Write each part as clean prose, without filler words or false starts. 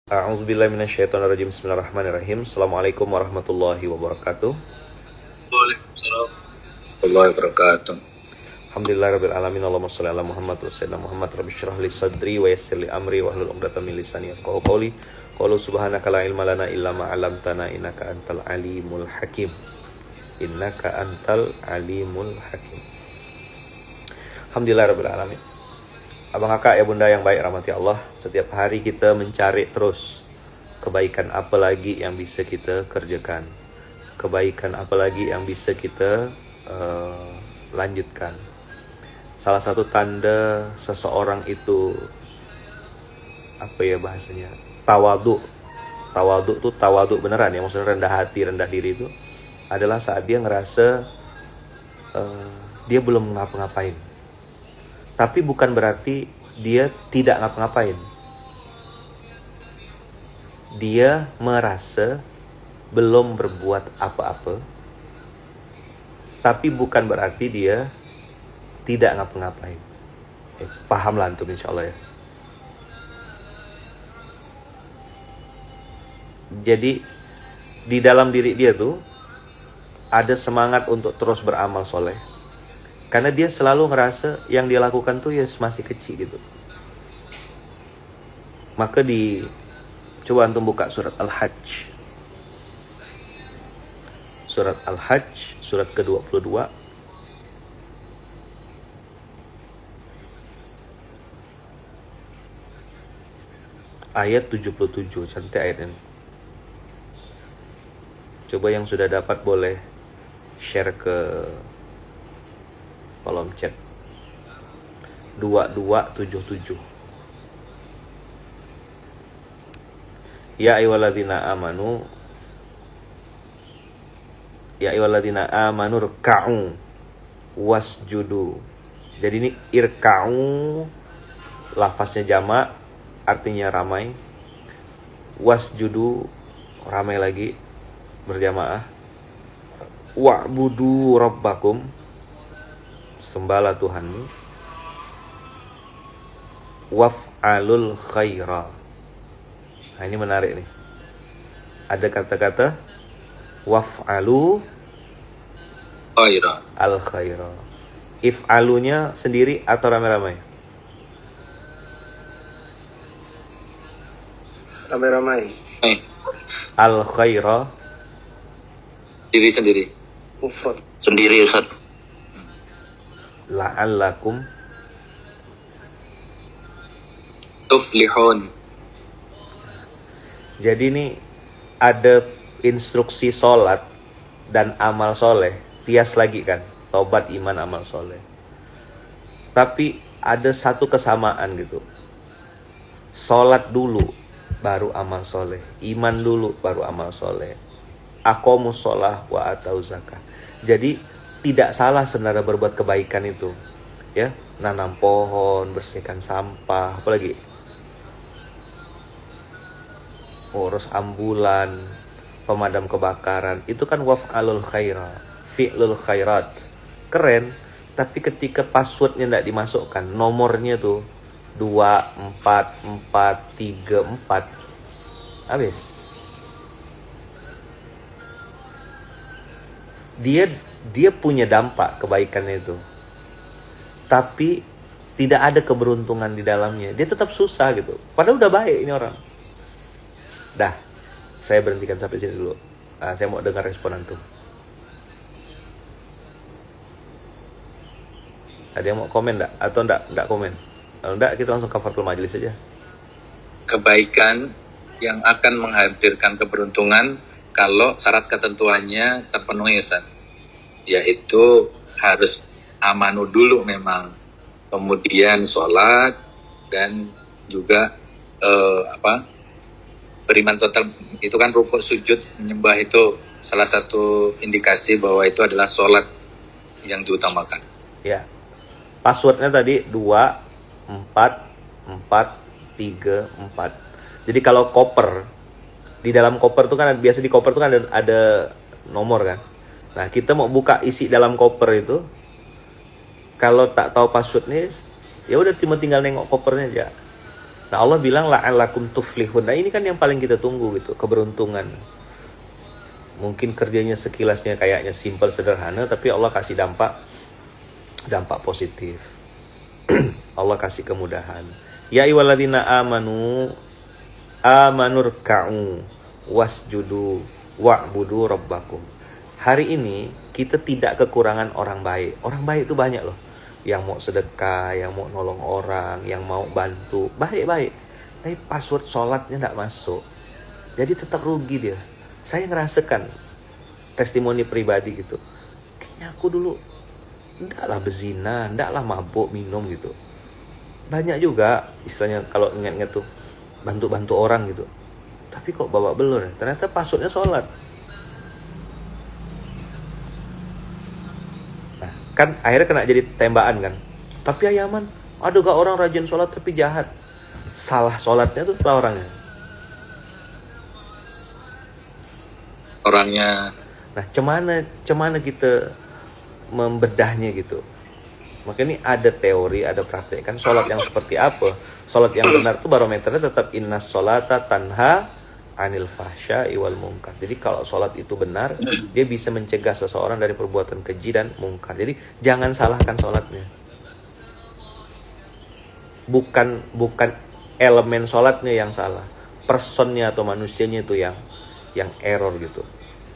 A'udzubillahi minasyaitonirrajim. Bismillahirrahmanirrahim. Assalamualaikum warahmatullahi wabarakatuh. Waalaikumsalam warahmatullahi wabarakatuh. Alhamdulillahirabbil alamin. Allahumma shalli ala Muhammad wa sayyidina Muhammad. Rabbi shrah li sadri wa yassir li amri wahlul 'uqdatam min lisani yafqahu qawli. Qalu subhanaka la ilma lana illa ma 'allamtana innaka antal alimul hakim. Innaka antal alimul hakim. Alhamdulillahirabbil alamin. Abang kakak ya bunda yang baik rahmati Allah, setiap hari kita mencari terus kebaikan apa lagi yang bisa kita kerjakan, kebaikan apa lagi yang bisa kita lanjutkan. Salah satu tanda seseorang itu apa ya bahasanya, tawadhu tuh tawadhu beneran ya, maksudnya rendah hati, rendah diri itu adalah saat dia ngerasa dia belum ngapa-ngapain. Tapi bukan berarti dia tidak ngapa-ngapain. Dia merasa belum berbuat apa-apa. Tapi bukan berarti dia tidak ngapa-ngapain. Paham lah antum insyaallah ya. Jadi di dalam diri dia tuh ada semangat untuk terus beramal soleh. Karena dia selalu ngerasa yang dia lakukan tuh ya masih kecil gitu. Maka coba antum buka surat Al-Hajj. Surat Al-Hajj, surat ke-22. Ayat 77, cantik ayat ini. Coba yang sudah dapat boleh share ke kolom chat. 2277. Ya ayyuhalladzina amanu ruk'u wasjudu. Jadi ini irka'u lafaznya jamak, artinya ramai. Wasjudu ramai lagi berjamaah. Wa'budu rabbakum, sembahlah Tuhanmu. Waf'alul khaira. Nah ini menarik nih. Ada kata-kata waf'alu Khaira. al khaira. If'alunya sendiri atau ramai-ramai? Ramai-ramai. Al khaira Sendiri. Mufrad. Sendiri Ustaz. la'allakum Tuflihun. Jadi ini ada instruksi sholat dan amal soleh, tias lagi kan, tobat, iman, amal soleh. Tapi ada satu kesamaan gitu. Sholat dulu baru amal soleh, iman dulu baru amal soleh. Aqomus sholah wa atau zakah. Jadi tidak salah sebenarnya berbuat kebaikan itu, ya, nanam pohon, bersihkan sampah, apalagi urus ambulan, pemadam kebakaran, itu kan waf'alul khaira, fi'lul khairat, keren. Tapi ketika passwordnya tidak dimasukkan, nomornya tuh 24434, habis. Dia punya dampak kebaikannya itu, tapi tidak ada keberuntungan di dalamnya. Dia tetap susah gitu. Padahal udah baik ini orang. Dah, saya berhentikan sampai sini dulu. Saya mau dengar respon antum. Ada yang mau komen enggak? Atau enggak komen? Kalau enggak, kita langsung kafaratul majelis aja. Kebaikan yang akan menghadirkan keberuntungan kalau syarat ketentuannya terpenuhi Ustaz. Yaitu harus amanu dulu memang. Kemudian sholat dan juga beriman total. Itu kan rukuk, sujud, menyembah itu salah satu indikasi bahwa itu adalah sholat yang diutamakan. Ya. Passwordnya tadi 24434. Jadi kalau koper, di dalam koper tuh kan biasa, di koper tuh kan ada nomor kan. Nah, kita mau buka isi dalam koper itu, kalau tak tahu passwordnya, ya udah cuma tinggal nengok kopernya aja. Nah Allah bilang la'allakum tuflihun. Nah ini kan yang paling kita tunggu gitu, keberuntungan. Mungkin kerjanya sekilasnya kayaknya simple sederhana, tapi Allah kasih dampak positif. Allah kasih kemudahan. Ya ayyuhalladzina amanurka'u wasjudu wa'budu rabbakum. Hari ini kita tidak kekurangan orang baik. Orang baik itu banyak loh. Yang mau sedekah, yang mau nolong orang, yang mau bantu, baik-baik. Tapi password sholatnya tidak masuk. Jadi tetap rugi dia. Saya ngerasakan testimoni pribadi gitu. Kayaknya aku dulu ndaklah bezina, ndaklah mabuk, minum gitu. Banyak juga istilahnya kalau ingat-ingat tuh bantu-bantu orang gitu. Tapi kok babak belur ya? Ternyata passwordnya sholat. Nah, kan akhirnya kena jadi tembakan kan. Tapi Ayaman, ada gak orang rajin sholat tapi jahat? Salah sholatnya tuh salah orangnya. Nah, cemana kita membedahnya gitu. Makanya ini ada teori, ada praktek kan. Sholat yang seperti apa? Sholat yang benar tuh barometernya tetap innas sholata tanha anil fahsya'i wal munkar. Jadi kalau sholat itu benar, dia bisa mencegah seseorang dari perbuatan keji dan mungkar. Jadi jangan salahkan sholatnya. Bukan elemen sholatnya yang salah, personnya atau manusianya itu yang error gitu.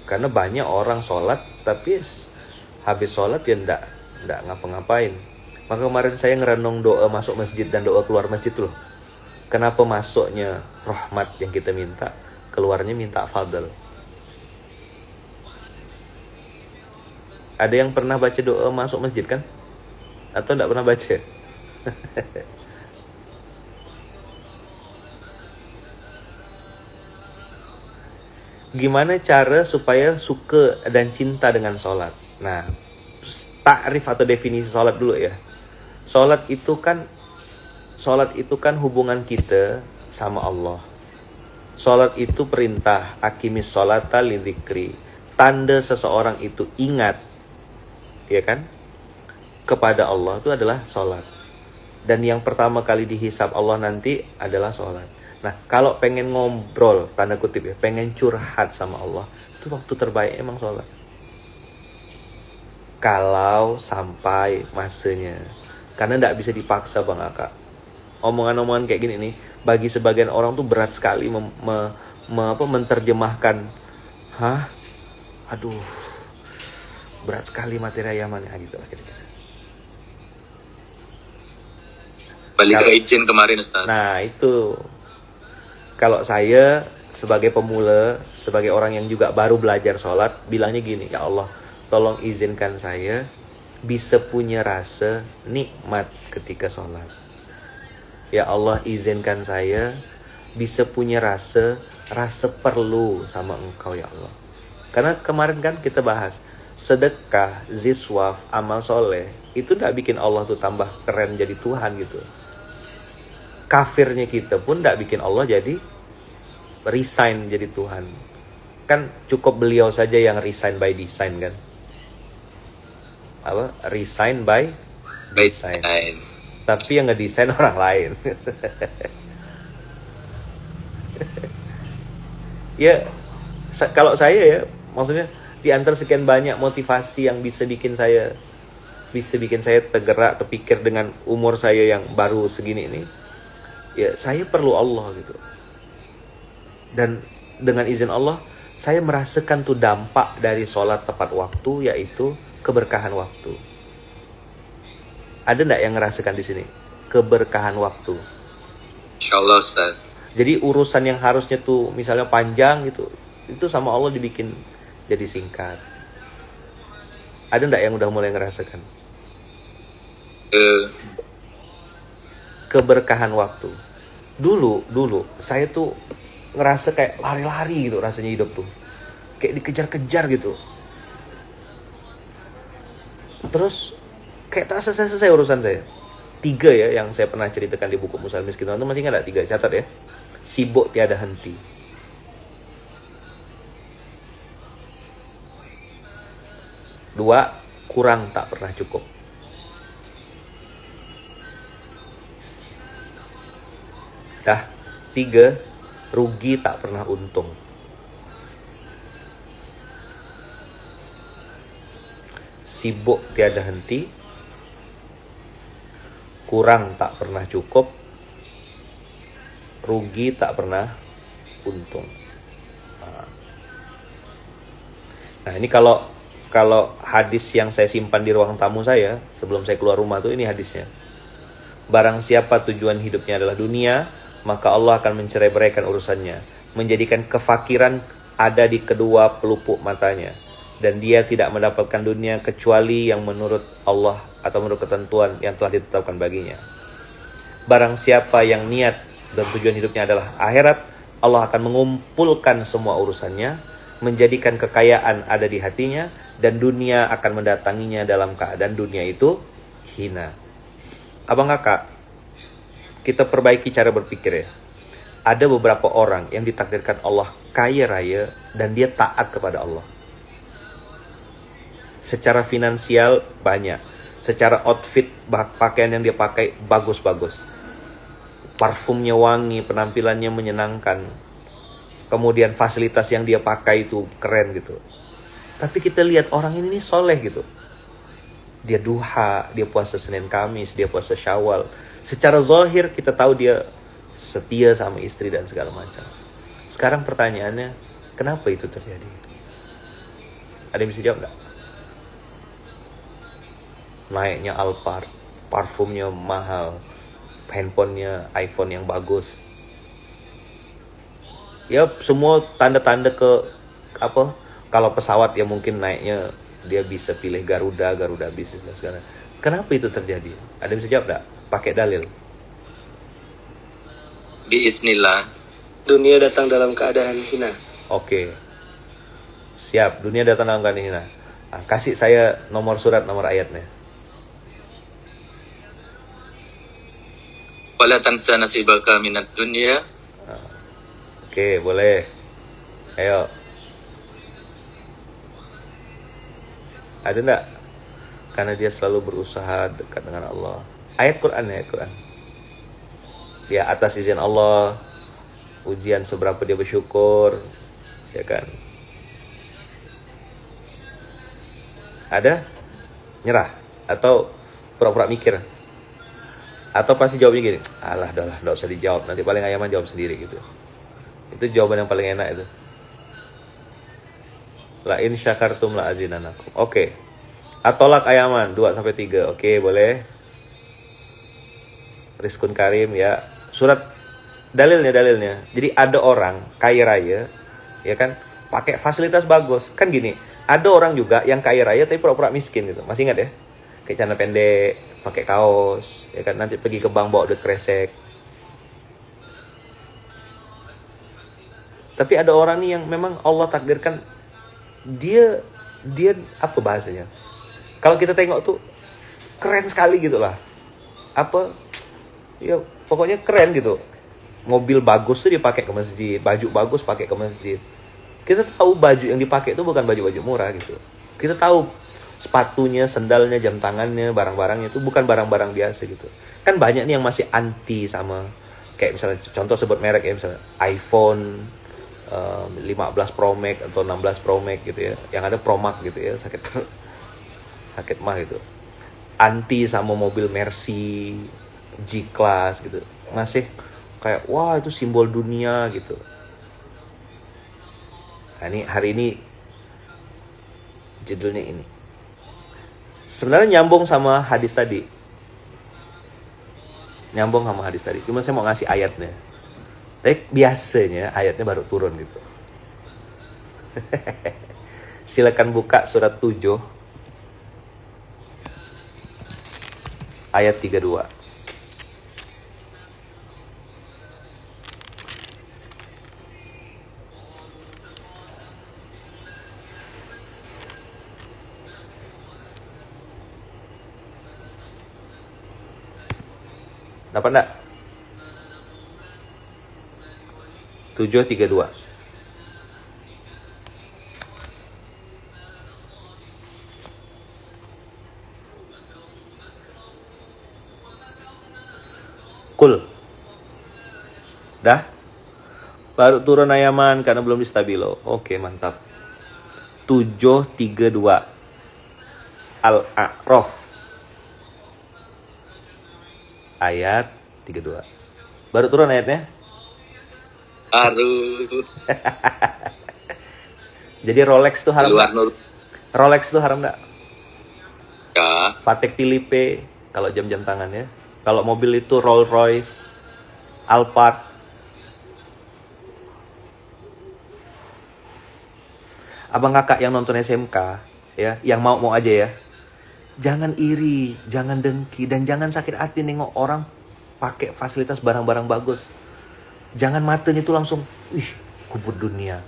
Karena banyak orang sholat tapi habis sholat ya ndak ngapa-ngapain. Maka kemarin saya ngerenung doa masuk masjid dan doa keluar masjid loh. Kenapa masuknya rahmat yang kita minta, keluarnya minta fadl. Ada yang pernah baca doa masuk masjid kan? Atau ndak pernah baca? Gimana cara supaya suka dan cinta dengan sholat? Nah, takrif atau definisi sholat dulu ya. Sholat itu kan hubungan kita sama Allah. Sholat itu perintah, aqimis sholata lidzikri. Tanda seseorang itu ingat, ya kan, kepada Allah itu adalah sholat. Dan yang pertama kali dihisab Allah nanti adalah sholat. Nah, kalau pengen ngobrol, tanda kutip ya, pengen curhat sama Allah, itu waktu terbaik emang sholat. Kalau sampai masanya. Karena tidak bisa dipaksa Bang Aka. Omongan-omongan kayak gini nih, bagi sebagian orang tuh berat sekali menerjemahkan. Aduh, berat sekali materi Ayamannya gitu lah kira-kira. Balik ke izin kemarin Ustaz. Nah itu, kalau saya sebagai pemula, sebagai orang yang juga baru belajar sholat, bilangnya gini, ya Allah, tolong izinkan saya bisa punya rasa nikmat ketika sholat. Ya Allah, izinkan saya bisa punya rasa perlu sama Engkau ya Allah. Karena kemarin kan kita bahas sedekah, ziswaf, amal soleh, itu tidak bikin Allah tuh tambah keren jadi Tuhan gitu. Kafirnya kita pun tidak bikin Allah jadi resign jadi Tuhan. Kan cukup beliau saja yang resign by design kan. Resign by design. Tapi yang ngedesain orang lain. Ya, kalau saya ya, maksudnya di antara sekian banyak motivasi yang bisa bikin saya tergerak, terpikir dengan umur saya yang baru segini ini, ya saya perlu Allah gitu. Dan dengan izin Allah, saya merasakan tuh dampak dari sholat tepat waktu, yaitu keberkahan waktu. Ada nggak yang ngerasakan di sini keberkahan waktu? Insyaallah Ustaz. Jadi urusan yang harusnya tuh misalnya panjang gitu, itu sama Allah dibikin jadi singkat. Ada nggak yang udah mulai ngerasakan keberkahan waktu? Dulu saya tuh ngerasa kayak lari-lari gitu rasanya hidup tuh, kayak dikejar-kejar gitu. Terus kayak tak selesai urusan saya. 3 ya yang saya pernah ceritakan di buku Musal Miskin itu, masih nggak ada 3, catat ya. Sibuk tiada henti. 2, kurang tak pernah cukup. Dah. 3, rugi tak pernah untung. Sibuk tiada henti, kurang tak pernah cukup, rugi tak pernah untung. Nah, ini kalau hadis yang saya simpan di ruang tamu saya sebelum saya keluar rumah tuh, ini hadisnya. Barang siapa tujuan hidupnya adalah dunia, maka Allah akan mencerai-beraikan urusannya, menjadikan kefakiran ada di kedua pelupuk matanya, dan dia tidak mendapatkan dunia kecuali yang menurut Allah atau menurut ketentuan yang telah ditetapkan baginya. Barang siapa yang niat dan tujuan hidupnya adalah akhirat, Allah akan mengumpulkan semua urusannya, menjadikan kekayaan ada di hatinya, dan dunia akan mendatanginya dalam keadaan dunia itu hina. Abang kakak, kita perbaiki cara berpikir ya. Ada beberapa orang yang ditakdirkan Allah kaya raya dan dia taat kepada Allah. Secara finansial banyak, secara outfit pakaian yang dia pakai bagus-bagus, parfumnya wangi, penampilannya menyenangkan, kemudian fasilitas yang dia pakai itu keren gitu. Tapi kita lihat orang ini nih soleh gitu. Dia duha, dia puasa Senin Kamis, dia puasa Syawal. Secara zahir kita tahu dia setia sama istri dan segala macam. Sekarang pertanyaannya, kenapa itu terjadi? Ada yang bisa jawab nggak? Naiknya Alphard, parfumnya mahal, handphonenya iPhone yang bagus. Ya semua tanda-tanda apa? Kalau pesawat ya mungkin naiknya dia bisa pilih Garuda bisnis dan segala. Kenapa itu terjadi? Ada yang bisa jawab nggak? Pakai dalil. Biiznillah. Dunia datang dalam keadaan hina. Oke. Siap, dunia datang dalam keadaan hina. Nah, kasih saya nomor surat, nomor ayatnya. Wala tansa nasibaka minad dunya. Oke, boleh. Ayo. Ada enggak? Karena dia selalu berusaha dekat dengan Allah. Ayat Quran. Ya, atas izin Allah, ujian seberapa dia bersyukur, ya kan? Ada? Nyerah? Atau pura-pura mikir? Atau pasti jawabnya gini, alah, enggak usah dijawab, nanti paling ayaman jawab sendiri gitu. Itu jawaban yang paling enak itu. La in syakartum la azinanakum. Oke. Atolak ayaman 2-3. Oke, boleh. Rizkun Karim ya. Surat dalilnya. Jadi ada orang kaya raya, ya kan, pakai fasilitas bagus. Kan gini, ada orang juga yang kaya raya tapi pura-pura miskin gitu. Masih ingat ya? Kayak celana pendek, pakai kaos, ya kan, nanti pergi ke bank bawa duit kresek. Tapi ada orang nih yang memang Allah takdirkan dia apa bahasanya? Kalau kita tengok tuh keren sekali gitu lah. Apa? Ya pokoknya keren gitu. Mobil bagus tuh dipakai ke masjid, baju bagus pakai ke masjid. Kita tahu baju yang dipakai itu bukan baju-baju murah gitu. Kita tahu sepatunya, sendalnya, jam tangannya, barang-barangnya itu bukan barang-barang biasa gitu. Kan banyak nih yang masih anti sama, kayak misalnya contoh sebut merek ya, misalnya iPhone 15 Pro Max atau 16 Pro Max gitu ya, yang ada Pro Max gitu ya, sakit mah gitu. Anti sama mobil Mercy G-Class gitu, masih kayak wah itu simbol dunia gitu. Nah, ini hari ini judulnya ini sebenarnya nyambung sama hadis tadi, cuma saya mau ngasih ayatnya. Tapi biasanya ayatnya baru turun gitu. Silakan buka surat 7 ayat 32. Dapat enggak? 7:32. Qul Dah? Baru turun Ayaman karena belum di stabilo. Oke, mantap. 732 Al-A'raf ayat 32. Baru turun ayatnya. Baru Jadi Rolex tuh haram. luar nur. Rolex tuh haram enggak? Ya, Patek Philippe kalau jam-jam tangan ya. Kalau mobil itu Rolls Royce, Alphard. Abang kakak yang nonton SMK ya, yang mau aja ya. Jangan iri, jangan dengki, dan jangan sakit hati nengok orang pakai fasilitas barang-barang bagus. Jangan matanya itu langsung, wih, kubur dunia.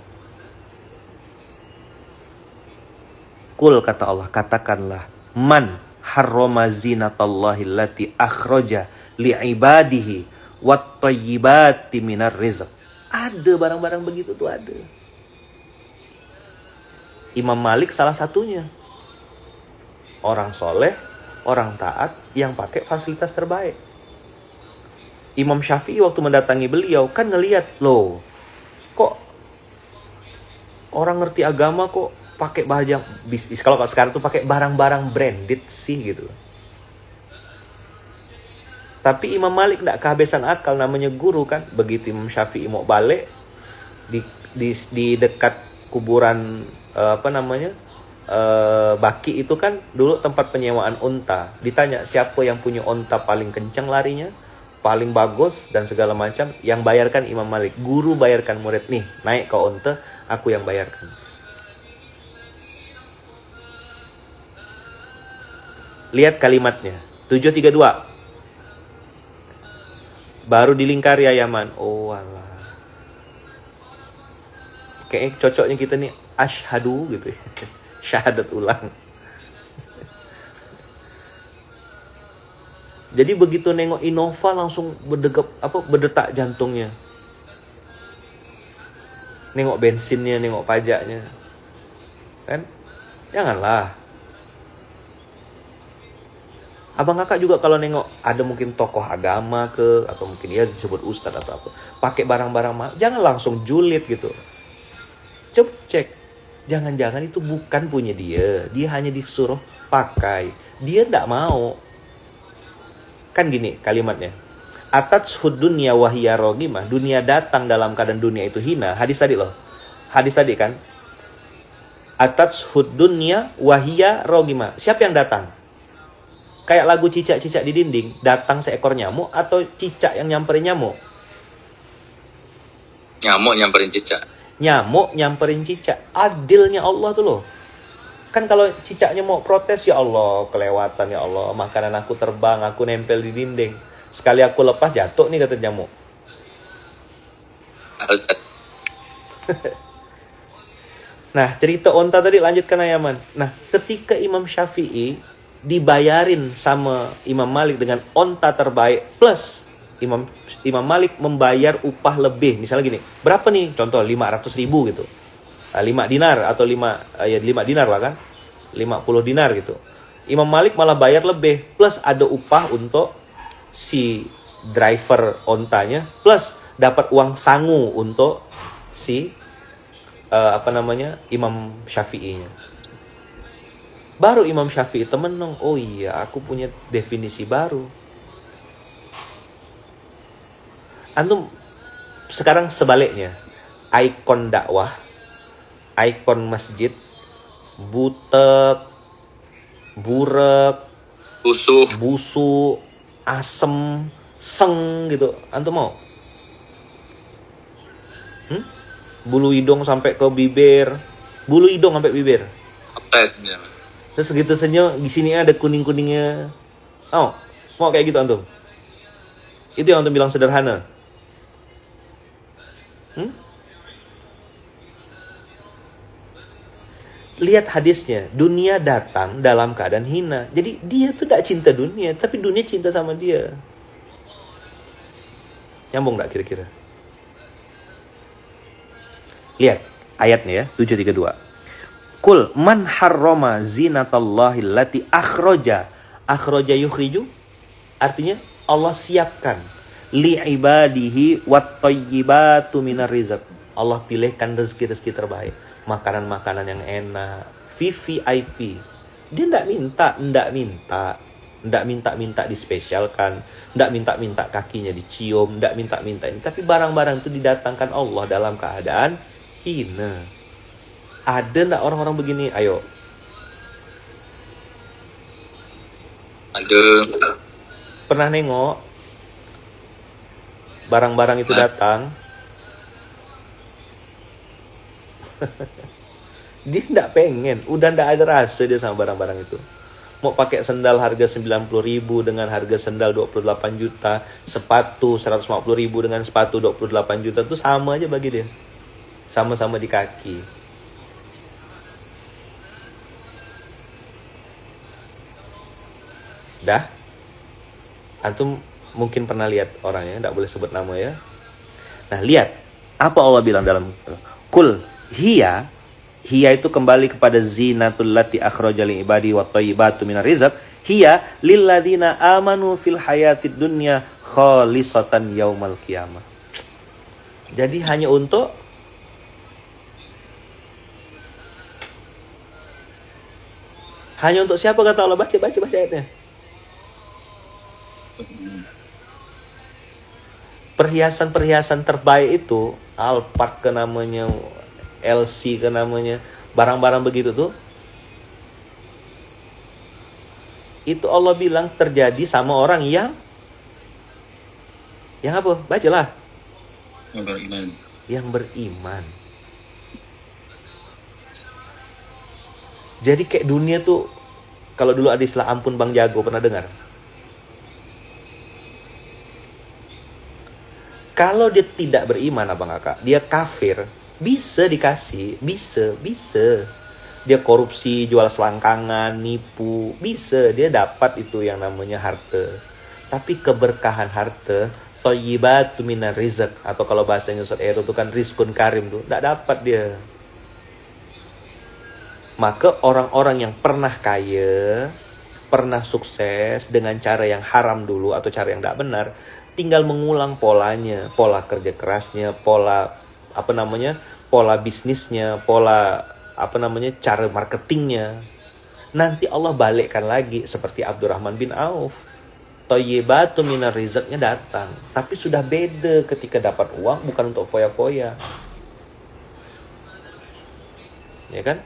Kul kata Allah, katakanlah, man harrama zinatallahi allati akhraja li'ibadihi wat tayyibati minar rizq. Ada barang-barang begitu tuh ada. Imam Malik salah satunya. Orang soleh, orang taat yang pakai fasilitas terbaik. Imam Syafi'i waktu mendatangi beliau kan ngelihat, loh, kok orang ngerti agama kok pakai barang bisnis. Kalau sekarang tuh pakai barang-barang branded sih gitu. Tapi Imam Malik tidak kehabisan akal, namanya guru kan. Begitu Imam Syafi'i mau balik di dekat kuburan Baki itu kan dulu tempat penyewaan unta. Ditanya siapa yang punya unta paling kencang larinya, paling bagus dan segala macam. Yang bayarkan Imam Malik. Guru bayarkan murid, nih naik ke unta, aku yang bayarkan. Lihat kalimatnya 732. Baru dilingkari Ayaman. Oh alah, kayaknya cocoknya kita nih asyhadu gitu ya. Syahadat ulang. Jadi begitu nengok Innova langsung berdetak jantungnya. Nengok bensinnya, nengok pajaknya. Kan? Janganlah. Abang kakak juga kalau nengok ada mungkin tokoh agama atau mungkin dia disebut ustadz atau apa, pakai barang-barang mahal, jangan langsung julid gitu. Coba cek. Jangan-jangan itu bukan punya dia. Dia hanya disuruh pakai. Dia tidak mau. Kan gini kalimatnya. Atathud dunya wahiya rogimah. Dunia datang dalam keadaan dunia itu hina. Hadis tadi loh. Hadis tadi kan. Atathud dunya wahiya rogimah. Siapa yang datang? Kayak lagu cicak-cicak di dinding. Datang seekor nyamuk atau cicak yang nyamperin nyamuk? nyamuk nyamperin cicak. Nyamuk nyamperin cicak. Adilnya Allah tuh loh. Kan kalau cicaknya mau protes, ya Allah, kelewatan ya Allah. Makanan aku terbang, aku nempel di dinding. Sekali aku lepas jatuh nih kata nyamuk. Nah, cerita onta tadi lanjutkan Ayaman. Nah, ketika Imam Syafi'i dibayarin sama Imam Malik dengan onta terbaik plus Imam Malik membayar upah lebih. Misalnya gini, berapa nih? Contoh 500.000 gitu. 5 dinar atau 5 dinar lah kan. 50 dinar gitu. Imam Malik malah bayar lebih plus ada upah untuk si driver ontanya plus dapat uang sangu untuk si Imam Syafi'inya. Baru Imam Syafi'i temenung, oh iya aku punya definisi baru. Antum sekarang sebaliknya, ikon dakwah, ikon masjid, butek, burek, busuk, asem, seng gitu. Antum mau? Bulu hidung sampai ke bibir, bulu hidung sampai bibir. Terus segitu senyum, di sini ada kuning-kuningnya. Oh, mau kayak gitu antum? Itu yang antum bilang sederhana. Lihat hadisnya, dunia datang dalam keadaan hina. Jadi dia tuh tidak cinta dunia, tapi dunia cinta sama dia. Nyambung gak kira-kira? Lihat ayatnya ya, 732. Kul man harrama zinatallahi allati akhraja. Akhraja yukhriju. Artinya Allah siapkan. li'ibadihi wat-thayyibatu minar rizq. Allah pilihkan rezeki-rezeki terbaik, makanan-makanan yang enak, VVIP. Dia ndak minta dispesialkan, ndak minta kakinya dicium, ndak minta ini. Tapi barang-barang itu didatangkan Allah dalam keadaan hina. Ada ndak orang-orang begini? Ayo. Ada. Pernah nengok barang-barang itu datang, dia ndak pengen, udah ndak ada rasa dia sama barang-barang itu. Mau pakai sendal harga 90.000 dengan harga sendal 28 juta, sepatu 150.000 dengan sepatu 28 juta, itu sama aja bagi dia. Sama-sama di kaki. Dah? Antum mungkin pernah lihat orangnya, ndak boleh sebut nama ya. Nah, lihat apa Allah bilang dalam Kul hiya itu kembali kepada zinatul lati akhraja li ibadi wa thayyibatu minar rizq. Hiya lilladzina amanu fil hayatid dunya khalisatan yaumal qiyamah. Jadi hanya untuk siapa kata Allah? Baca ayatnya. Perhiasan-perhiasan terbaik itu, Alphard ke namanya, LC ke namanya, barang-barang begitu tuh, itu Allah bilang terjadi sama orang yang apa? Bacalah. Yang beriman. Jadi kayak dunia tuh, kalau dulu ada istilah ampun Bang Jago, pernah dengar? Kalau dia tidak beriman, abang kakak, dia kafir, bisa dikasih, bisa. Dia korupsi, jual selangkangan, nipu, bisa dia dapat itu yang namanya harta. Tapi keberkahan harta, thayyibatu minar rizq, atau kalau bahasanya Ustaz Ero itu kan rizkun karim tuh, tidak dapat dia. Maka orang-orang yang pernah kaya, pernah sukses dengan cara yang haram dulu atau cara yang tidak benar, tinggal mengulang polanya, pola kerja kerasnya, pola bisnisnya, cara marketingnya. Nanti Allah balikkan lagi seperti Abdurrahman bin Auf. Thayyibatu minar rizqnya datang, tapi sudah beda ketika dapat uang, bukan untuk foya-foya. Ya kan?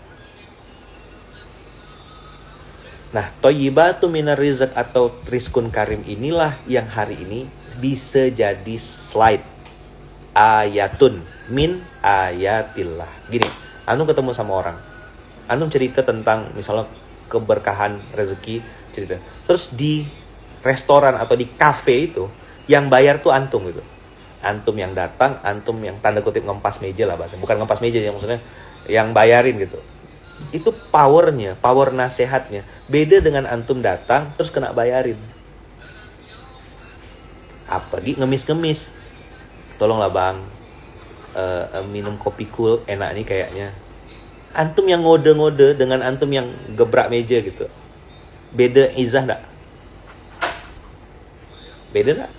Nah, thayyibatu minar rizq atau rizkun karim inilah yang hari ini bisa jadi slide ayatun min ayatillah. Gini, antum ketemu sama orang, antum cerita tentang misalnya keberkahan rezeki, cerita. Terus di restoran atau di kafe itu yang bayar tuh antum gitu. Antum yang datang, antum yang tanda kutip ngempas meja lah bahasa. Bukan ngempas meja yang maksudnya yang bayarin gitu. Itu power nasihatnya beda dengan antum datang terus kena bayarin. Apalagi ngemis-ngemis, tolonglah bang, minum kopi cool enak nih kayaknya. Antum yang ngode-ngode dengan antum yang gebrak meja gitu, beda izah enggak? Beda enggak?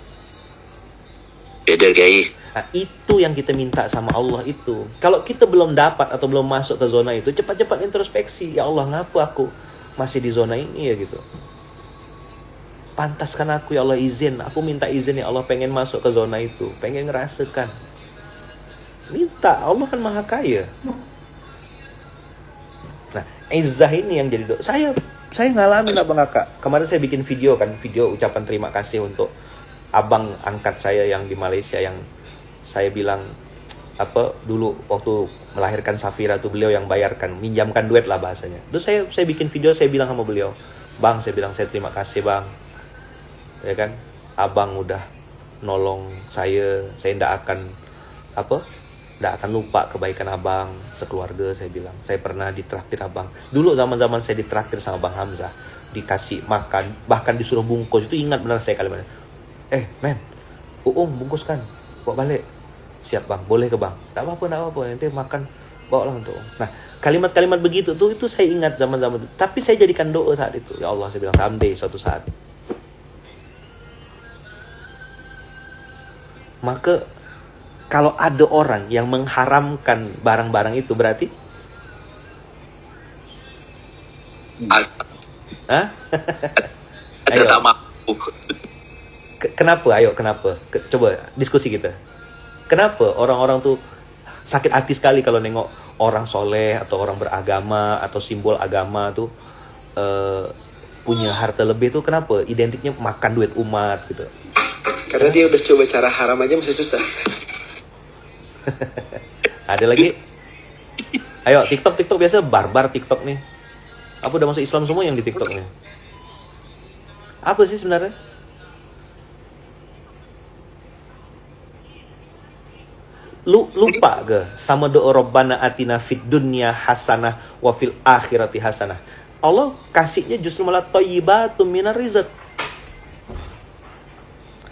Beda guys. Nah, itu yang kita minta sama Allah itu. Kalau kita belum dapat atau belum masuk ke zona itu, cepat-cepat introspeksi. Ya Allah, ngapa aku masih di zona ini ya gitu. Pantaskan aku ya Allah, izin. Aku minta izin ya Allah, pengen masuk ke zona itu, pengen ngerasakan. Minta, Allah kan maha kaya. Nah, izzah ini yang jadi saya ngalamin abang kakak. Kemarin saya bikin video ucapan terima kasih untuk abang angkat saya yang di Malaysia, yang saya bilang dulu waktu melahirkan Safira tuh beliau yang bayarkan, minjamkan duit lah bahasanya. Terus saya bikin video, saya bilang sama beliau, bang, saya bilang saya terima kasih bang, ya kan, abang udah nolong saya tidak akan lupa kebaikan abang sekeluarga. Saya bilang saya pernah ditraktir abang dulu, zaman saya ditraktir sama Bang Hamzah, dikasih makan, bahkan disuruh bungkus. Itu ingat benar saya kalimatnya, men, bungkuskan, bawa balik. Siap bang, boleh ke bang? Tak apa-apa, nanti makan bawa lah untuk. Nah, kalimat-kalimat begitu tuh, itu saya ingat zaman-zaman itu. Tapi saya jadikan doa saat itu. Ya Allah, saya bilang someday, suatu saat Maka kalau ada orang yang mengharamkan barang-barang itu berarti Hah? Ada Ayo. tak mampu. Kenapa? Ayo, kenapa? Coba diskusi kita. Kenapa orang-orang tuh sakit hati sekali kalau nengok orang soleh atau orang beragama atau simbol agama tuh punya harta lebih tuh kenapa? Identiknya makan duit umat gitu. Karena dia udah coba cara haram aja masih susah. Ada lagi? Ayo, TikTok biasa barbar TikTok nih. Apa udah masuk Islam semua yang di TikTok nih? Apa sih sebenarnya? Lupa ke sama doa Rabbana atina fid dunya hasanah wa fil akhirati hasanah. Allah kasihnya justru malah thayyibatun minar rizq.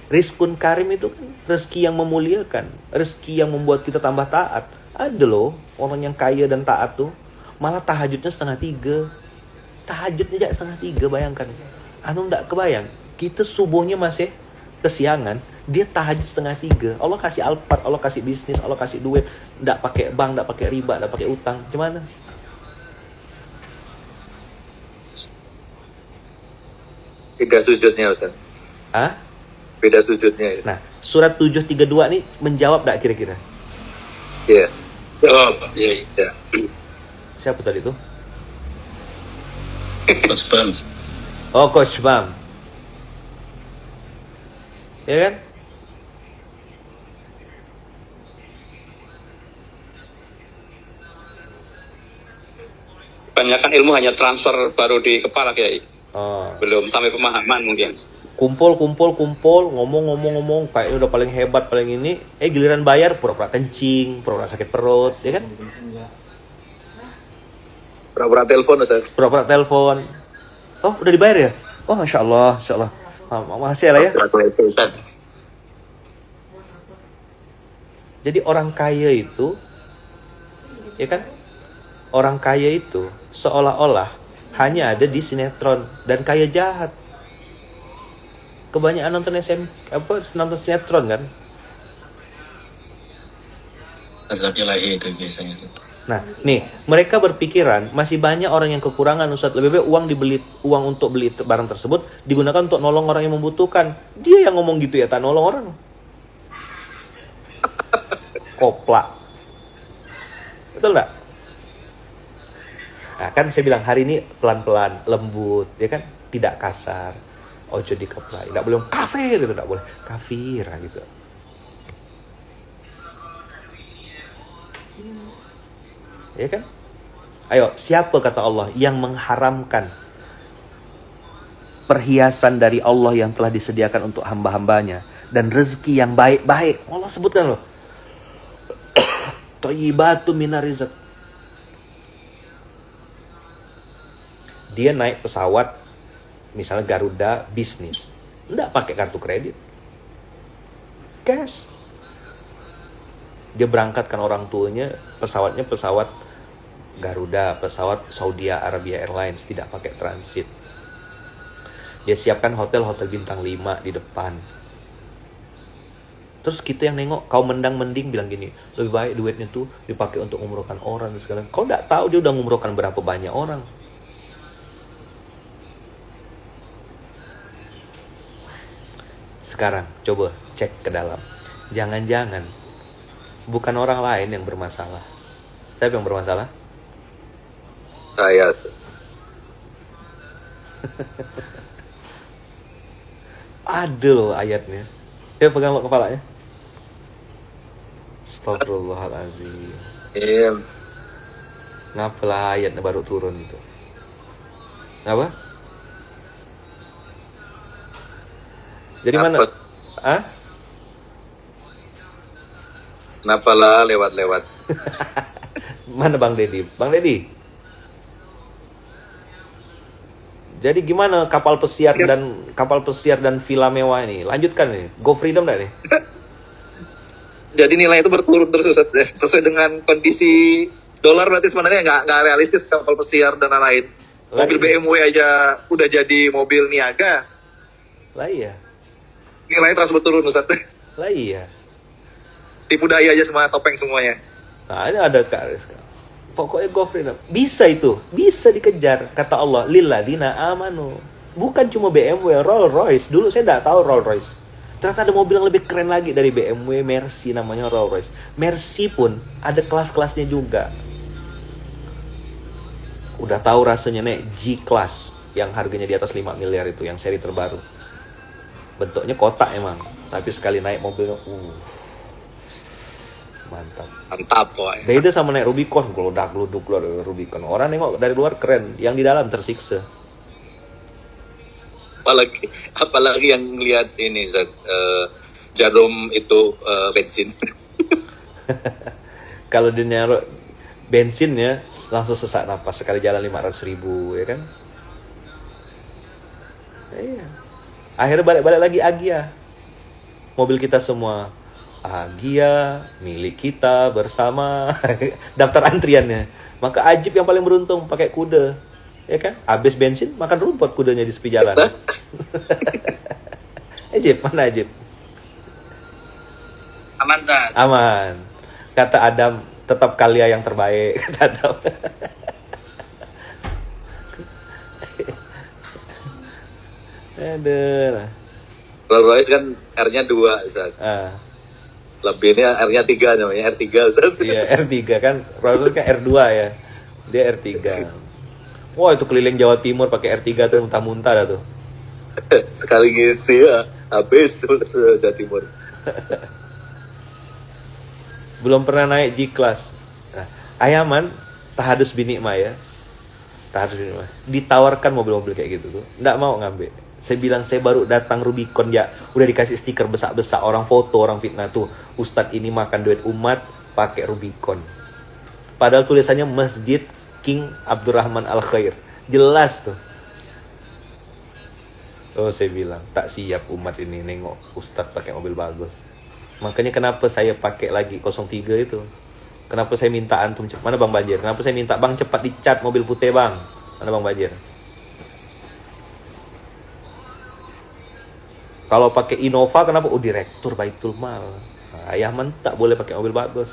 Rizkun karim itu kan rezeki yang memuliakan, rezeki yang membuat kita tambah taat. Ada loh orang yang kaya dan taat tuh malah tahajudnya 2:30. Tahajudnya aja 2:30, bayangkan. Anu nggak kebayang, kita subuhnya masih kesiangan, dia tahajud 2:30. Allah kasih alpat, Allah kasih bisnis, Allah kasih duit, nggak pakai bank, nggak pakai riba, nggak pakai utang. Gimana? Beda sujudnya Ustaz. Hah? Beda sujudnya. Nah, surat 732 ini menjawab nggak kira-kira? Iya. Oh, iya. Iya. Siapa tadi tuh? Coach Bam. Oh, Coach Bam. Ya kan? Kebanyakan ilmu hanya transfer baru di kepala Kiai. Oh. Belum sampai pemahaman mungkin. Kumpul, ngomong kayaknya udah paling hebat, paling ini. Giliran bayar pura-pura kencing, pura-pura sakit perut, ya kan? Pura-pura telepon Ustaz. Pura-pura telepon. Oh, udah dibayar ya? Oh, Masya Allah. Makasih ya lah ya. Jadi orang kaya itu, ya kan? Orang kaya itu seolah-olah hanya ada di sinetron dan kaya jahat. Kebanyakan nonton nonton sinetron kan? Azab ilahi itu biasanya tuh. Nah, nih, mereka berpikiran masih banyak orang yang kekurangan, Ustadz. Lebih baik uang untuk beli barang tersebut digunakan untuk nolong orang yang membutuhkan. Dia yang ngomong gitu ya, tak nolong orang. Koplak. Betul nggak? Nah, kan saya bilang hari ini pelan-pelan, lembut, ya kan? Tidak kasar. Ojo dikeplak. Nggak boleh kafir gitu, nggak boleh kafir gitu. Ya kan? Ayo, siapa kata Allah yang mengharamkan perhiasan dari Allah yang telah disediakan untuk hamba-hambanya dan rezeki yang baik-baik? Allah sebutkan loh. Thayyibatu minar rizq. Dia naik pesawat misalnya Garuda bisnis, enggak pakai kartu kredit. Cash. Dia berangkatkan orang tuanya, pesawatnya pesawat Garuda, pesawat Saudi Arabia Airlines, tidak pakai transit. Dia siapkan hotel-hotel bintang 5 di depan. Terus kita yang nengok, kau mendang-mending bilang gini, lebih baik duitnya tuh dipakai untuk ngumrohkan orang dan segala. Kau nggak tahu dia udah ngumrohkan berapa banyak orang. Sekarang coba cek ke dalam. Jangan-jangan bukan orang lain yang bermasalah, tapi yang bermasalah Saya. ada loh ayatnya. Dia pegang kepalanya. Astagfirullahaladzim. Iya. Ngapalah ayatnya baru turun itu? Ngapa? Jadi mana? Ngapa? Ah? Kenapa lah lewat-lewat? Mana Bang Deddy? Bang Deddy. Jadi gimana kapal pesiar dan villa mewah ini? Lanjutkan nih. Go freedom dah nih. Jadi nilai itu berturun terus Ustaz. Sesuai dengan kondisi dolar berarti sebenarnya nggak realistis kapal pesiar dan lain-lain. Mobil BMW aja udah jadi mobil niaga. Lah iya. Nilai terus berturun Ustaz. Lah iya. tipu daya aja semua topeng semuanya. Nah, ini ada Kak Rizka. Pokoknya go freedom. Bisa itu. Bisa dikejar. Kata Allah, lilladzina amanu. Bukan cuma BMW, Rolls Royce. Dulu saya nggak tahu Rolls Royce. Ternyata ada mobil yang lebih keren lagi dari BMW, Mercy, namanya Rolls Royce. Mercy pun ada kelas-kelasnya juga. Udah tahu rasanya nih G-Class yang harganya di atas 5 miliar itu, yang seri terbaru. Bentuknya kotak emang, tapi sekali naik mobilnya, mantap. Mantap boy. Beda sama naik Rubicon, geludak-geluduk keluar dari Rubicon. Orang nengok dari luar keren, yang di dalam tersiksa. Apalagi yang lihat ini Zat, jarum itu bensin. Kalau dia naruh bensinnya langsung sesak napas sekali jalan 500.000, ya kan? Iya. Akhirnya balik-balik lagi Agya. Mobil kita semua Agya, milik kita bersama. Daftar antriannya. Maka Ajib yang paling beruntung pakai kuda. Ya kan? Habis bensin makan rumput kudanya di sepi jalan. Ajib, mana Ajib? Aman, Zat. Aman. Kata Adam, tetap Kalia yang terbaik. Kata Adam. Aduh. Rolls Royce kan R-nya 2 Ustaz. Lebihnya R-nya 3 namanya R3 Ustaz. Iya, R3 kan. Rolls Royce kan R2 ya. Dia R3. Wah, itu keliling Jawa Timur pakai R3 tuh muntah-muntah dah tuh. Sekali ngisi ya, habis tuh Jawa Timur. Belum pernah naik G-Class. Nah, Ayaman tahadus binikmah ya. Tahadus binikmah. Ditawarkan mobil-mobil kayak gitu tuh, nggak mau ngambil. Saya bilang saya baru datang Rubicon ya, udah dikasih stiker besar-besar, orang foto, orang fitnah tuh. Ustadz ini makan duit umat pakai Rubicon. Padahal tulisannya Masjid King Abdurrahman Al Khair. Jelas tuh. Oh, saya bilang tak siap umat ini nengok Ustadz pakai mobil bagus. Makanya kenapa saya pakai lagi 03 itu. Kenapa saya minta antum cepat. Mana Bang Banjir? Kenapa saya minta Bang cepat dicat mobil putih Bang? Mana Bang Banjir? Kalau pakai Innova kenapa? Oh, direktur Baitul Mal. Nah, Ayaman tak boleh pakai mobil bagus.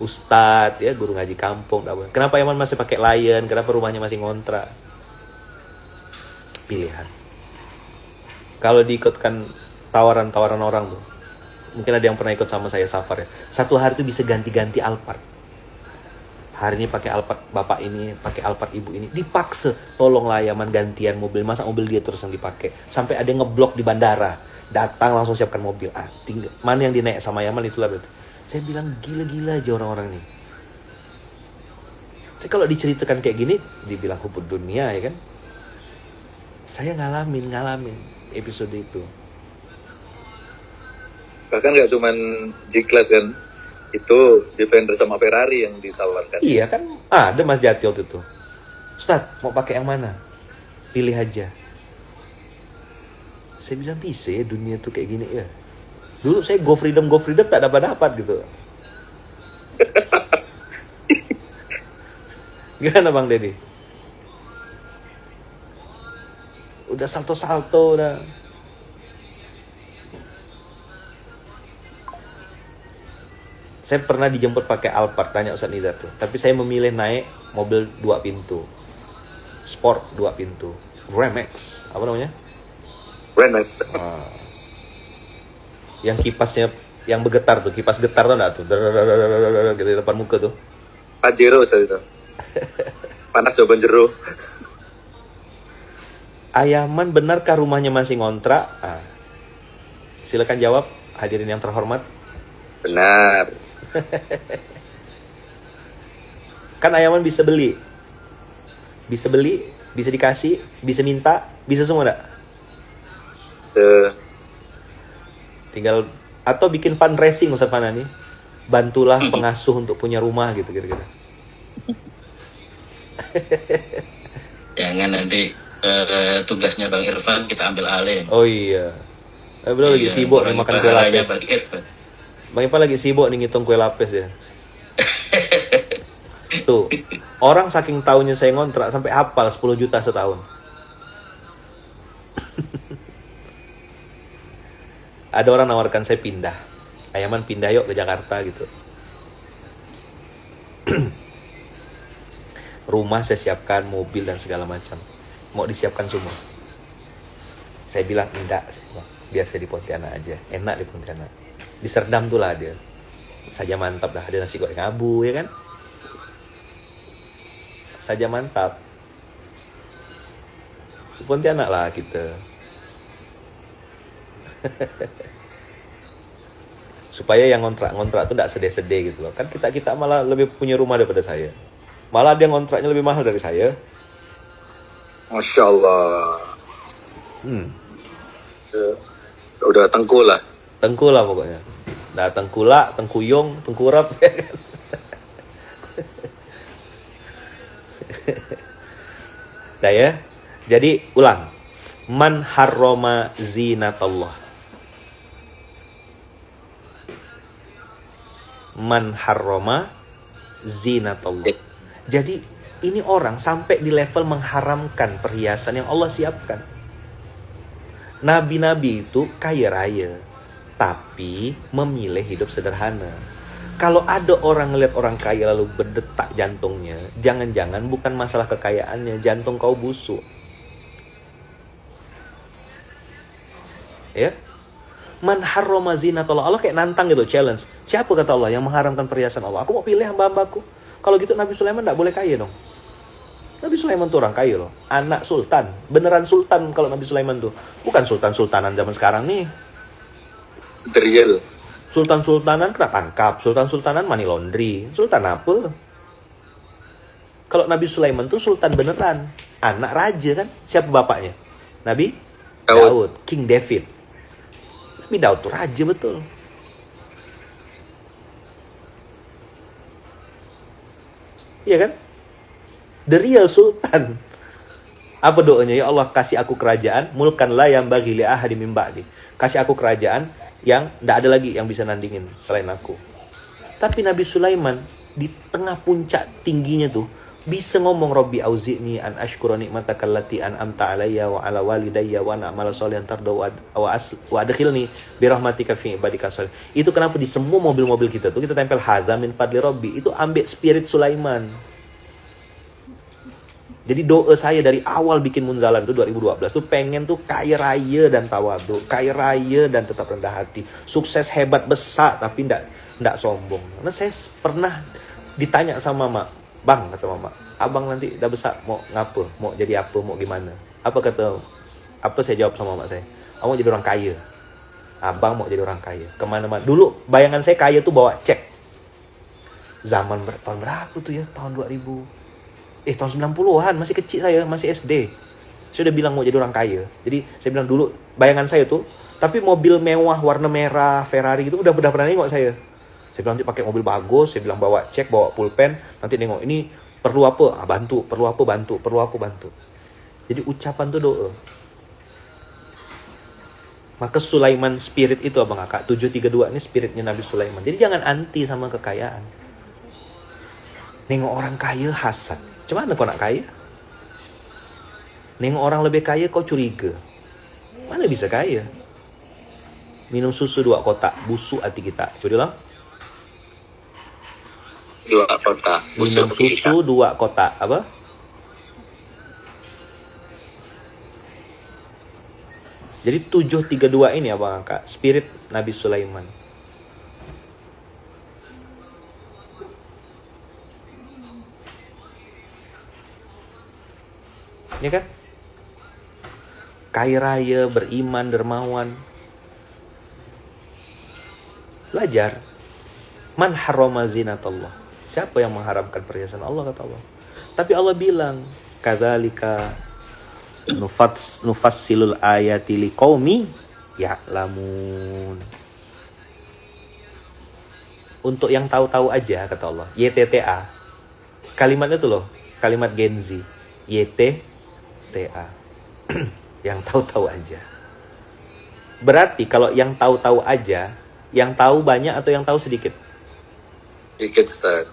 Ustadz ya, guru ngaji kampung tak boleh. Kenapa Ayaman masih pakai Lion? Kenapa rumahnya masih ngontrak? Pilihan. Kalau diikutkan tawaran-tawaran orang tuh, mungkin ada yang pernah ikut sama saya safar ya. Satu hari tuh bisa ganti-ganti Alphard. Hari ini pakai Alphard bapak ini, pakai Alphard ibu ini. Dipaksa, tolonglah Ayaman gantian mobil. Masa mobil dia terus yang dipakai? Sampai ada yang ngeblok di bandara. Datang langsung siapkan mobil. Tinggal mana yang dinaik sama Ayaman itulah betul. Saya bilang gila-gila aja orang-orang ini. Tapi kalau diceritakan kayak gini, dibilang hubud dunia ya kan. Saya ngalamin episode itu. Bahkan nggak cuman G-Class kan, itu Defender sama Ferrari yang ditawarkan. Iya kan, ada Mas Jati waktu itu. Ustadz, mau pakai yang mana? Pilih aja. Saya bilang bisa ya dunia tuh kayak gini ya. Dulu saya go freedom tak dapat gitu. Gimana Bang Deddy? Udah salto-salto udah. Saya pernah dijemput pakai Alphard, tanya Ustadz Nizar tuh. Tapi saya memilih naik mobil 2 pintu. Sport 2 pintu. Ram-X, apa namanya? Renes. Yang kipasnya yang bergetar tuh, kipas getar tuh enggak tuh, gitu di depan muka tuh. Pajero Ustaz itu. Panas jawaban jero. Ayaman, benarkah rumahnya masih ngontrak? Silakan jawab, hadirin yang terhormat. Benar. Kan Ayaman bisa beli, bisa dikasih, bisa minta, bisa semua enggak? Tinggal atau bikin fundraising Ustaz Fanani. Bantulah pengasuh untuk punya rumah gitu kira-kira. Jangan nanti tugasnya Bang Irfan kita ambil alih. Oh iya. Beliau lagi sibuk nih makan kue lapis. Bang Irfan. Bang Irfan lagi sibuk nih ngitung kue lapis ya. Tuh, orang saking tahunya saya ngontrak sampai hafal 10 juta setahun. ada orang nawarkan saya pindah. Ayaman pindah yuk ke Jakarta gitu. Rumah saya siapkan, mobil dan segala macam. Mau disiapkan semua. Saya bilang enggak, biasa di Pontianak aja. Enak di Pontianak. Di Serdam tuh lah dia. Saja mantap dah, ada nasi goreng abu ya kan. Saja mantap. Di Pontianak lah kita. Supaya yang ngontrak tuh tidak sedih-sedih gitu loh. Kan kita malah lebih punya rumah daripada saya. Malah dia ngontraknya lebih mahal dari saya. Masya Allah. Udah tengkul lah. Tengku lah pokoknya. Nah, tengkulak, tengkuyung, tengkurap. Nah ya. Jadi ulang. Man harrama zinatallah. Man harrama zinatallah. Jadi ini orang sampai di level mengharamkan perhiasan yang Allah siapkan. Nabi-nabi itu kaya raya, tapi memilih hidup sederhana. Kalau ada orang ngeliat orang kaya lalu berdetak jantungnya, jangan-jangan bukan masalah kekayaannya, jantung kau busuk. Ya. Man harrama zinatallah. Allah kayak nantang gitu, challenge. Siapa kata Allah yang mengharamkan perhiasan Allah? Aku mau pilih hamba-hambaku. Kalau gitu Nabi Sulaiman enggak boleh kaya dong. Nabi Sulaiman tuh orang kaya loh. Anak sultan. Beneran sultan kalau Nabi Sulaiman tuh. Bukan sultan-sultanan zaman sekarang nih. Real. Sultan-sultanan kena tangkap. Sultan-sultanan money laundry. Sultan apa? Kalau Nabi Sulaiman tuh sultan beneran. Anak raja kan. Siapa bapaknya? Nabi Daud. King David. Nabi Daud tuh raja betul. Iya kan? The real sultan. Apa doanya? Ya Allah, kasih aku kerajaan, mulkan la yang bagi li ahadi min ba'di. Kasih aku kerajaan yang tidak ada lagi yang bisa nandingin selain aku. Tapi Nabi Sulaiman di tengah puncak tingginya tuh bisa ngomong Rabbi auzi'ni an ashkura ni'mataka allati an'amta alayya wa ala walidayya wa na'mala sholihan tardahu wa adkhilni bi rahmatika fi ibadika sholih. Itu kenapa di semua mobil-mobil kita tuh kita tempel hadza min fadli rabbi. Itu ambil spirit Sulaiman. Jadi doa saya dari awal bikin Munzalan itu 2012 tuh pengen tuh kaya raya dan tawadu, kaya raya dan tetap rendah hati, sukses hebat besar tapi ndak sombong. Karena saya pernah ditanya sama mama, "Bang," kata mama, "abang nanti udah besar mau ngapa? Mau jadi apa? Mau gimana?" Apa saya jawab sama mama saya? "Aku mau jadi orang kaya." Abang mau jadi orang kaya. Kemana-mana. Dulu bayangan saya kaya tuh bawa cek. Zaman tahun berapa tuh ya? Tahun 2000. Tahun 90-an, masih kecil saya, masih SD. Saya udah bilang mau jadi orang kaya. Jadi saya bilang dulu, bayangan saya tuh, tapi mobil mewah warna merah, Ferrari gitu udah pernah nengok saya. Saya bilang nanti pakai mobil bagus, saya bilang bawa cek, bawa pulpen, nanti nengok ini perlu apa? Bantu, perlu apa? Bantu, perlu apa? Bantu. Jadi ucapan tuh doa. Maka Sulaiman spirit itu abang kakak, 732 ini spiritnya Nabi Sulaiman. Jadi jangan anti sama kekayaan. Nengok orang kaya hasad. Cuman kau nak kaya? Nengok orang lebih kaya kau curiga. Mana bisa kaya? Minum susu 2 kotak, busuk hati kita. Coba ulang. 2 kotak. Minum susu 2 kotak. Apa? Jadi 732 ini abang kakak, spirit Nabi Sulaiman. Ya kan? Kaya raya, beriman, dermawan. Belajar. Man harrama zinatallah. Siapa yang mengharamkan perhiasan Allah, kata Allah. Tapi Allah bilang, kadzalika nufassilul ayati liqaumi ya'lamun. Untuk yang tahu-tahu aja, kata Allah. YTTA. Kalimatnya tuh loh, kalimat Gen Z. YTTA. Yang tahu-tahu aja. Berarti kalau yang tahu-tahu aja, yang tahu banyak atau yang tahu sedikit? Dikit, Ustaz.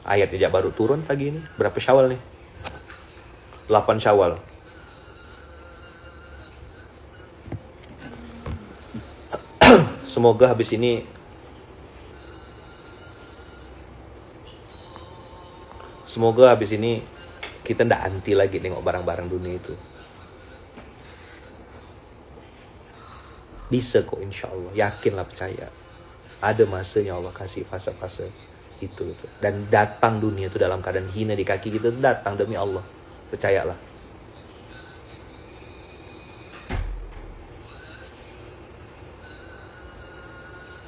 Ayat Hijab baru turun pagi ini. Berapa Syawal nih? 8 Syawal. Semoga habis ini kita ndak anti lagi nengok barang-barang dunia itu. Bisa kok, insya Allah. Yakinlah, percaya. Ada masanya Allah kasih fase-fase itu. Dan datang dunia itu dalam keadaan hina di kaki kita, datang demi Allah. Percayalah.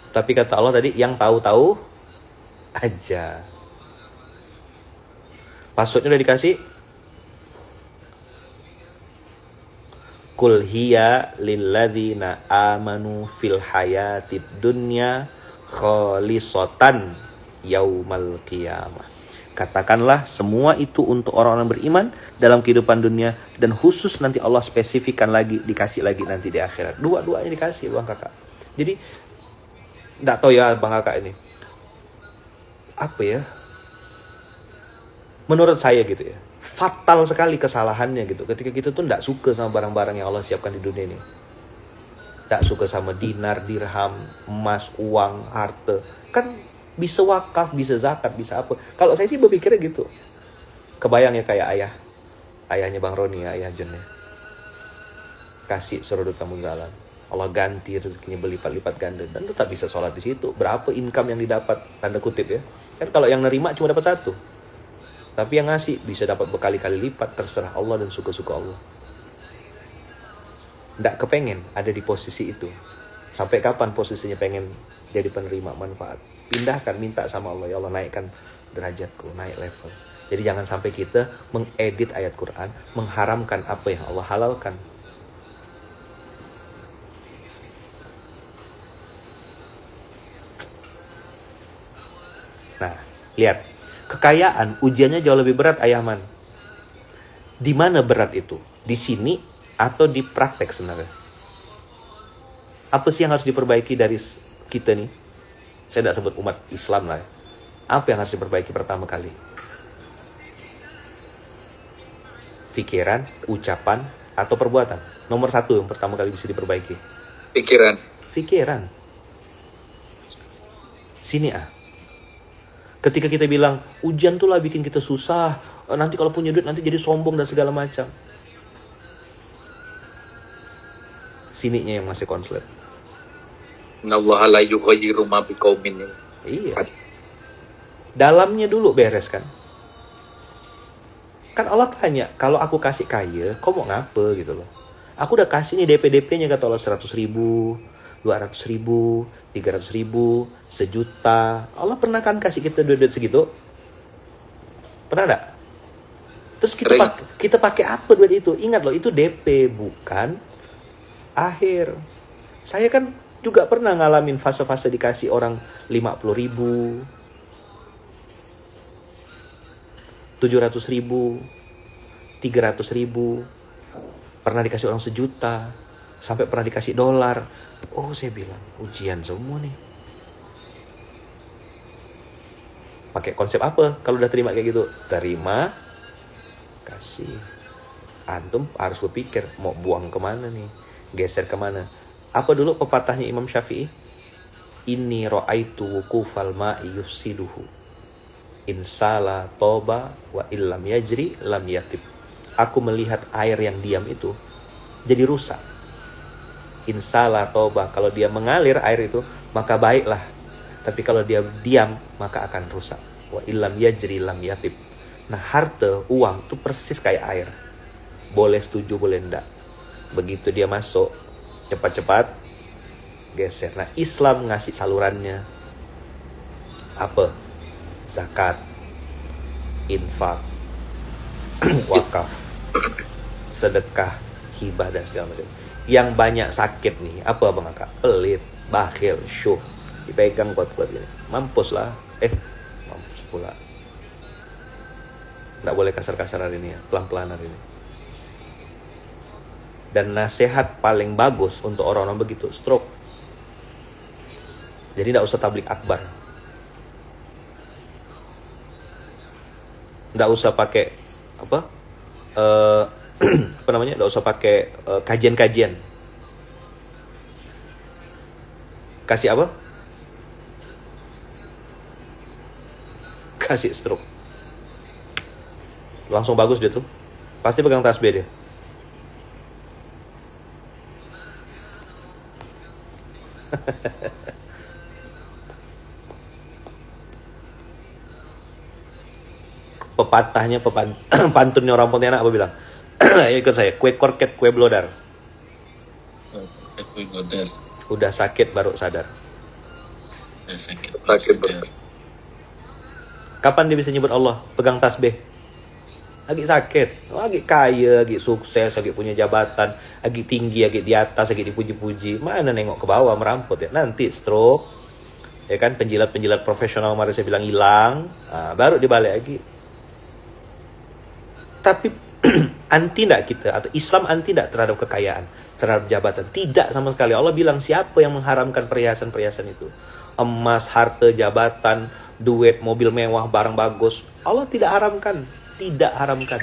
Tapi kata Allah tadi, yang tahu-tahu aja. Passwordnya udah dikasih. Kul hiya lilladzina amanu fil hayatid dunya khalisatan yaumal qiyamah. Katakanlah semua itu untuk orang-orang beriman dalam kehidupan dunia, dan khusus nanti Allah spesifikkan lagi, dikasih lagi nanti di akhirat. Dua-duanya dikasih, Bang Kakak. Jadi enggak tahu ya Bang Kakak ini. Apa ya? Menurut saya gitu ya. Fatal sekali kesalahannya gitu. Ketika kita tuh enggak suka sama barang-barang yang Allah siapkan di dunia ini. Enggak suka sama dinar, dirham, emas, uang, harta. Kan bisa wakaf, bisa zakat, bisa apa. Kalau saya sih berpikirnya gitu. Kebayang ya kayak ayahnya Bang Roni ya, ayah Jen ya. Kasih suruh kamu jalan. Allah ganti rezekinya berlipat-lipat ganda, dan tetap bisa sholat di situ. Berapa income yang didapat, tanda kutip ya. Kan kalau yang nerima cuma dapat satu. Tapi yang ngasih bisa dapat berkali-kali lipat, terserah Allah dan suka-suka Allah. Nggak kepengen ada di posisi itu. Sampai kapan posisinya pengen jadi penerima manfaat? Pindahkan, minta sama Allah, ya Allah naikkan derajatku, naik level. Jadi jangan sampai kita mengedit ayat Quran, mengharamkan apa yang Allah halalkan. Nah, lihat. Kekayaan ujiannya jauh lebih berat, Ayahman. Di mana berat itu? Di sini atau di praktek sebenarnya? Apa sih yang harus diperbaiki dari kita nih? Saya tidak sebut umat Islam lah. Apa yang harus diperbaiki pertama kali? Pikiran, ucapan, atau perbuatan? Nomor satu yang pertama kali bisa diperbaiki. Pikiran. Sini Ketika kita bilang, ujian tuh lah bikin kita susah, nanti kalau punya duit nanti jadi sombong dan segala macam. Sininya yang masih konslet. Innallaha la yughayyiru ma biqaumin. Iya. Dalamnya dulu beres kan. Kan Allah tanya, kalau aku kasih kaya, kau mau ngapa gitu loh. Aku udah kasih nih DP-DP-nya kata Allah 100 ribu, 200 ribu, 300 ribu, 1 juta. Allah pernah kan kasih kita duit-duit segitu? Pernah enggak? Terus kita pakai apa duit itu? Ingat loh, itu DP bukan akhir. Saya kan juga pernah ngalamin fase-fase dikasih orang 50 ribu, 700 ribu, 300 ribu. Pernah dikasih orang 1 juta. Sampai pernah dikasih dolar. Oh, saya bilang, ujian semua nih. Pakai konsep apa kalau udah terima kayak gitu? Terima, kasih. Antum harus berpikir, mau buang kemana nih? Geser kemana? Apa dulu pepatahnya Imam Syafi'i? Inni ra'aitu wukufal ma'i yufsiduhu. Insala toba wa illam yajri lam yatib. Aku melihat air yang diam itu jadi rusak. Insala toba, kalau dia mengalir air itu maka baiklah. Tapi kalau dia diam maka akan rusak. Wa illam yajri lam yatib. Nah, harta, uang itu persis kayak air. Boleh setuju, boleh enggak. Begitu dia masuk, cepat-cepat geser. Nah, Islam ngasih salurannya. Apa? Zakat, infak, wakaf, sedekah, hibah dan segala macam. Yang banyak sakit nih, apa Bang Kakak? Pelit, bakhil, syuh. Dipegang kuat-kuat gini. Mampus lah. Mampus pula. Nggak boleh kasar-kasar hari ini ya. Pelan-pelan hari ini. Dan nasihat paling bagus untuk orang-orang begitu, stroke. Jadi nggak usah tablik akbar. Nggak usah pakai apa? Apa namanya? Nggak usah pakai kajian-kajian. Kasih apa? Kasih stroke. Langsung bagus dia tuh. Pasti pegang tasbih dia. Pepatahnya pantunnya orang Pontianak apa bilang? Ikut saya, kue korket kue blodar. Kue godar. Udah sakit baru sadar. Sakit. Sakit. Kapan dia bisa nyebut Allah? Pegang tasbih. Lagi sakit, lagi kaya, lagi sukses, lagi punya jabatan, lagi tinggi, lagi di atas, lagi dipuji-puji. Mana nengok ke bawah meramput ya? Nanti stroke. Ya kan, penjilat-penjilat profesional kemarin saya bilang hilang, baru dibalik lagi. Tapi anti enggak kita, atau Islam anti enggak terhadap kekayaan, terhadap jabatan? Tidak sama sekali. Allah bilang siapa yang mengharamkan perhiasan-perhiasan itu? Emas, harta, jabatan, duit, mobil mewah, barang bagus. Allah tidak haramkan. Tidak haramkan.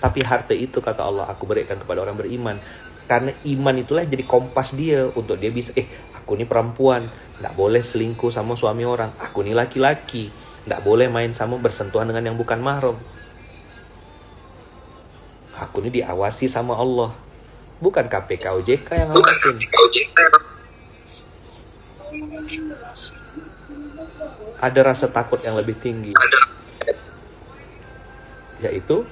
Tapi harta itu kata Allah, aku berikan kepada orang beriman. Karena iman itulah jadi kompas dia untuk dia bisa, aku ini perempuan, nggak boleh selingkuh sama suami orang. Aku ini laki-laki, nggak boleh main sama bersentuhan dengan yang bukan mahram. Aku ini diawasi sama Allah, bukan KPK OJK yang ngawasin. Ada rasa takut yang lebih tinggi, yaitu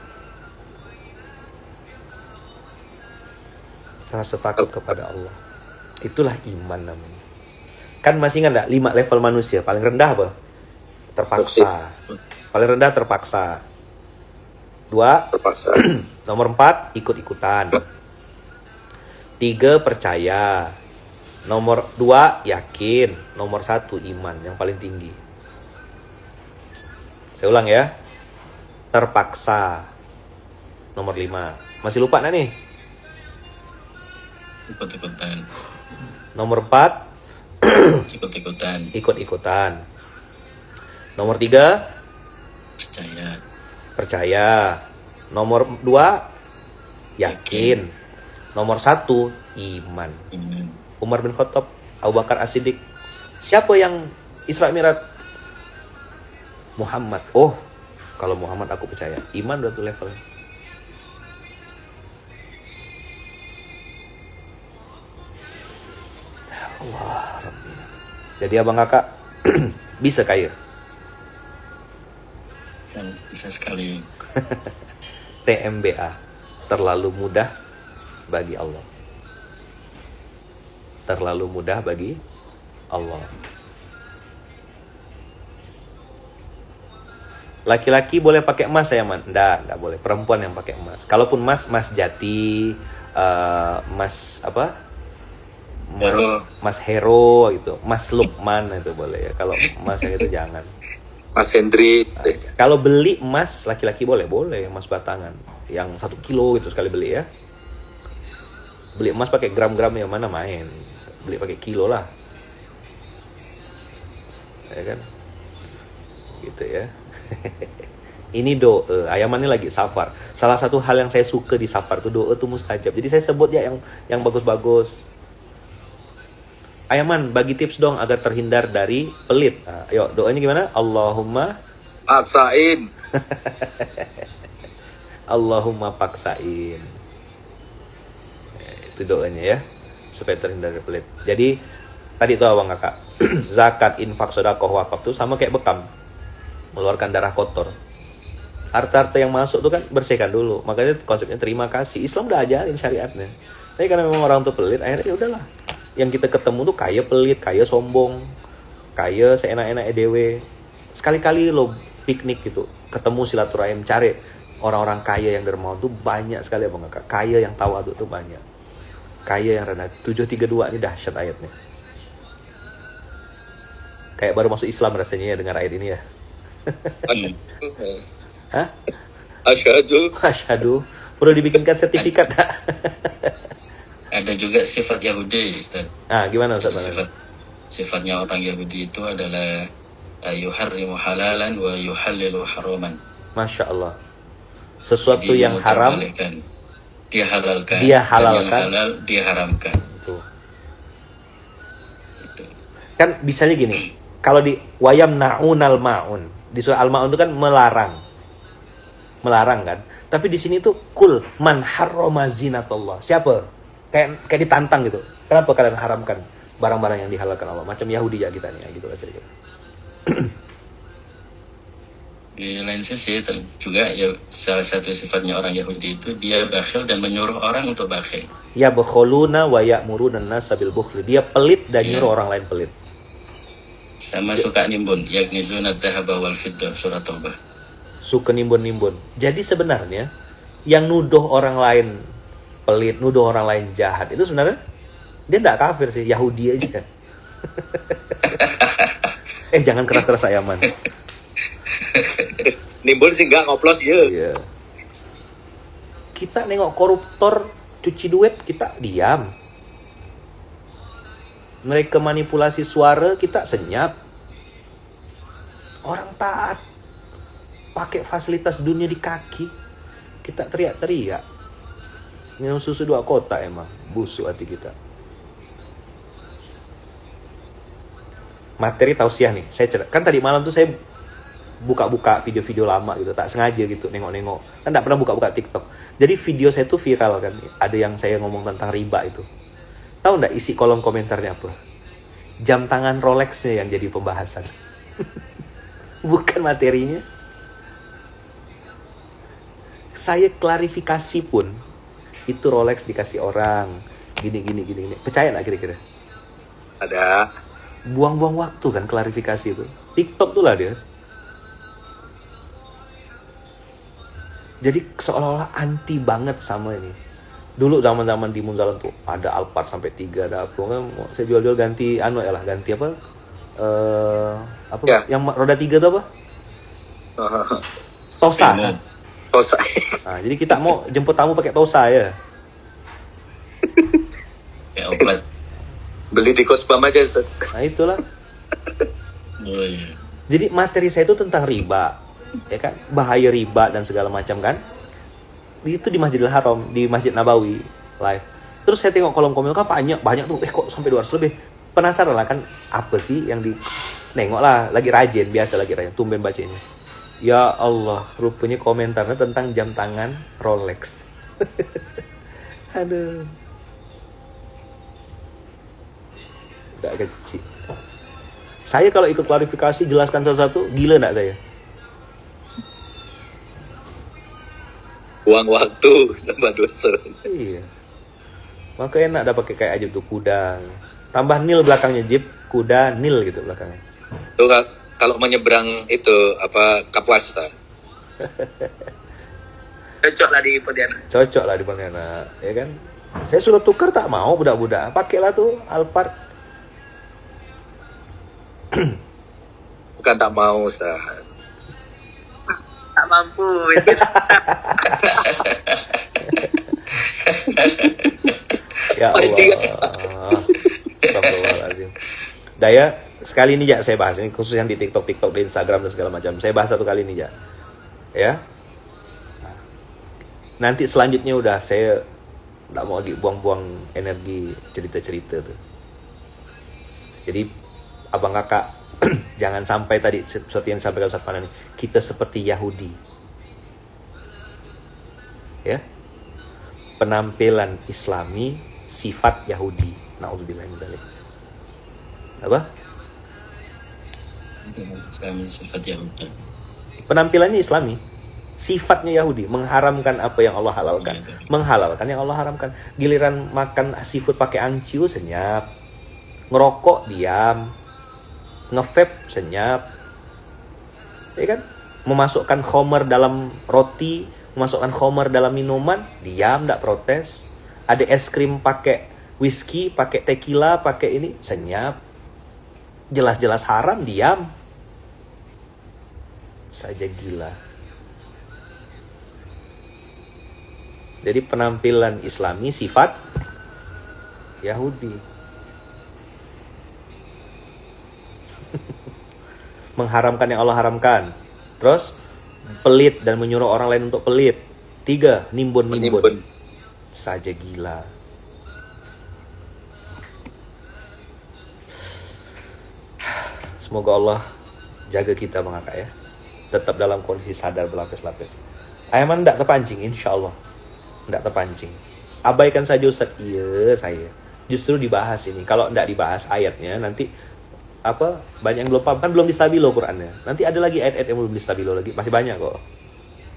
rasa takut kepada Allah. Itulah iman namanya. Kan masih ingat gak 5 level manusia? Paling rendah apa? Terpaksa. Paling rendah terpaksa. 2 Terpaksa. Nomor 4 ikut-ikutan. 3 percaya. Nomor 2 yakin. Nomor 1 iman yang paling tinggi. Saya ulang ya. Terpaksa. Nomor 5. Masih lupa nah nih? Ikut-ikutan. Nomor 4 Ikut-ikutan. ikut-ikutan. Nomor 3 Percaya. percaya. Nomor 2 yakin. Nomor 1 iman. Umar bin Khattab, Abu Bakar As-Siddiq. Siapa yang Isra Mi'raj? Muhammad. Oh, kalau Muhammad aku percaya. Iman udah tuh levelnya. Allah Rabbi. Jadi abang kakak bisa kaya. Bisa sekali. TMBA, terlalu mudah bagi Allah. Terlalu mudah bagi Allah. Laki-laki boleh pakai emas ya man? Enggak boleh. Perempuan yang pakai emas. Kalaupun emas jati, emas apa? Mas Hero gitu, Mas Lukman itu boleh ya. Kalau emas yang itu jangan. Mas Hendri. Kalau beli emas laki-laki boleh emas batangan yang 1 kilo gitu sekali beli ya. Beli emas pakai gram-gram yang mana main. Beli pakai kilo lah. Ya kan? Gitu ya. Ini doa. Ayaman ini lagi safar. Salah satu hal yang saya suka di safar tuh doa tuh mustajab. Jadi saya sebut ya yang bagus-bagus. Ayaman, bagi tips dong agar terhindar dari pelit. Nah, ayo, doanya gimana? Allahumma Paksain. Allahumma paksain. Itu doanya ya, supaya terhindar dari pelit. Jadi tadi tuh abang kakak, zakat, infak, sedekah, wakaf tuh sama kayak bekam, mengeluarkan darah kotor. Harta-harta yang masuk tuh kan bersihkan dulu. Makanya konsepnya terima kasih. Islam udah ajarin syariatnya. Tapi karena memang orang tuh pelit, akhirnya ya udahlah. Yang kita ketemu tuh kaya pelit, kaya sombong, kaya seenak-enak EDW. Sekali-kali lo piknik gitu, ketemu silaturahim, cari orang-orang kaya yang dermawan tuh banyak sekali abang kakak. Kaya yang tawadhu tuh banyak. Kaya yang rendah. 732 ini dahsyat ayatnya. Kayak baru masuk Islam rasanya ya dengar ayat ini ya. Hah? Asyhadu. Perlu dibikinkan sertifikat tak? Ada juga sifat Yahudi, Ustaz. Gimana Ustaz? Sifatnya orang Yahudi itu adalah yuharrimu halalan wa yuhallilu haraman. Masya Allah. Sesuatu Jadi, yang haram dia halalkan. Dia Dan halalkan. yang halal dia haramkan. Tuh. Itu. Kan misalnya gini, kalau di wayam naunal maun, di surah Al-Maun itu kan melarang kan. Tapi di sini tuh kul man harrama zinatullah. Siapa? Kayak ditantang gitu. Kenapa kalian haramkan barang-barang yang dihalalkan Allah? Macam Yahudi ya kita nih, ya, gitu lah kira-kira. Di lain sisi juga ya salah satu sifatnya orang Yahudi itu dia bakhil dan menyuruh orang untuk bakhil. Ya bakholuna wa ya'muruna an-nasa bil bukhli. Dia pelit dan Iya. nyuruh orang lain pelit. Sama suka nimbun, yakni zunat dhahaba wal fiddah, surat Taubah. Suka nimbun-nimbun. Jadi sebenarnya yang nuduh orang lain pelit, nuduh orang lain jahat, itu sebenarnya dia tidak kafir sih, Yahudi aja. Jangan keras-keras ayaman. Nimbun sih nggak ngoplos ya. Iya. Kita nengok koruptor cuci duit, kita diam. Mereka manipulasi suara, kita senyap. Orang taat pakai fasilitas dunia di kaki, kita teriak-teriak. Minum susu 2 kotak emang, busuk hati kita. Materi tausiah nih, kan tadi malam tuh saya buka-buka video-video lama gitu, tak sengaja gitu, nengok-nengok. Kan tak pernah buka-buka TikTok. Jadi video saya tuh viral kan, ada yang saya ngomong tentang riba itu. Tahu nggak isi kolom komentarnya apa? Jam tangan Rolex-nya yang jadi pembahasan. Bukan materinya. Saya klarifikasi pun, itu Rolex dikasih orang, gini. Percaya nggak kira-kira? Ada. Buang-buang waktu kan klarifikasi itu. TikTok tuh lah dia. Jadi seolah-olah anti banget sama ini. Dulu zaman-zaman di Munzalan tuh ada Alphard sampai 3, ada apa kan, saya jual-jual ganti ganti apa? Apa? Ya. Yang roda 3 tuh apa? Tosa. Tosa. Nah, jadi kita mau jemput tamu pakai Tosa ya. Kayak oplet. Beli di Coach Bam aja. Set. Nah, itulah. Oh iya. Jadi materi saya itu tentang riba. Ya kan? Bahaya riba dan segala macam kan. Itu di Masjidil Haram, di Masjid Nabawi live. Terus saya tengok kolom komentar kan banyak tuh, kok sampai 200 lebih. Penasaran lah kan, apa sih yang di nengok lah, lagi rajin, biasa lagi rajin, tumben bacanya. Ya Allah, rupanya komentarnya tentang jam tangan Rolex. Aduh. Gak kecil. Saya kalau ikut klarifikasi jelaskan satu-satu, gila gak saya? Buang waktu, tambah dosa. Iya. Maka enak dah pakai kayak aja tuh kuda. Tambah nil belakangnya Jeep, kuda nil gitu belakangnya. Tuh kalau menyeberang itu apa Kapuas. Cocok lah di Pontianak. Cocok lah di Pontianak, ya kan? Saya suruh tukar tak mau budak-budak. Pakailah tuh Alphard. Bukan tak mau, Ustaz. Tak mampu. Ya Allah. Astagfirullahaladzim. Daya, sekali ini ya saya bahas. Ini khusus yang di TikTok, di Instagram dan segala macam. Saya bahas 1 kali ini ya. Ya. Nanti selanjutnya udah saya nggak mau lagi buang-buang energi cerita-cerita tuh. Jadi abang kakak jangan sampai tadi seperti yang disampaikan Ustaz Fana nih, kita seperti Yahudi. Ya. Penampilan Islami, sifat Yahudi. Nauzubillah min dzalik. Apa? Kami sifat Yahudi. Penampilannya Islami, sifatnya Yahudi, mengharamkan apa yang Allah halalkan, menghalalkan yang Allah haramkan. Giliran makan seafood pakai angciu senyap, ngerokok diam, nge-vape senyap, ya kan? Memasukkan khamar dalam roti, memasukkan khamar dalam minuman, diam, tidak protes. Ada es krim pakai whisky, pakai tequila, pakai ini, senyap. Jelas-jelas haram, diam. Saja gila. Jadi penampilan Islami, sifat Yahudi. Mengharamkan yang Allah haramkan. Terus pelit dan menyuruh orang lain untuk pelit. 3, nimbun-nimbun. Saja gila. Semoga Allah jaga kita Bang Kakak ya. Tetap dalam kondisi sadar berlapis-lapis. Ayaman tidak terpancing, insya Allah. Tidak terpancing. Abaikan saja Ustaz. Iya saya. Justru dibahas ini. Kalau tidak dibahas ayatnya, nanti banyak yang belum paham. Kan belum distabilo Qurannya. Nanti ada lagi ayat-ayat yang belum distabilo lagi. Masih banyak kok.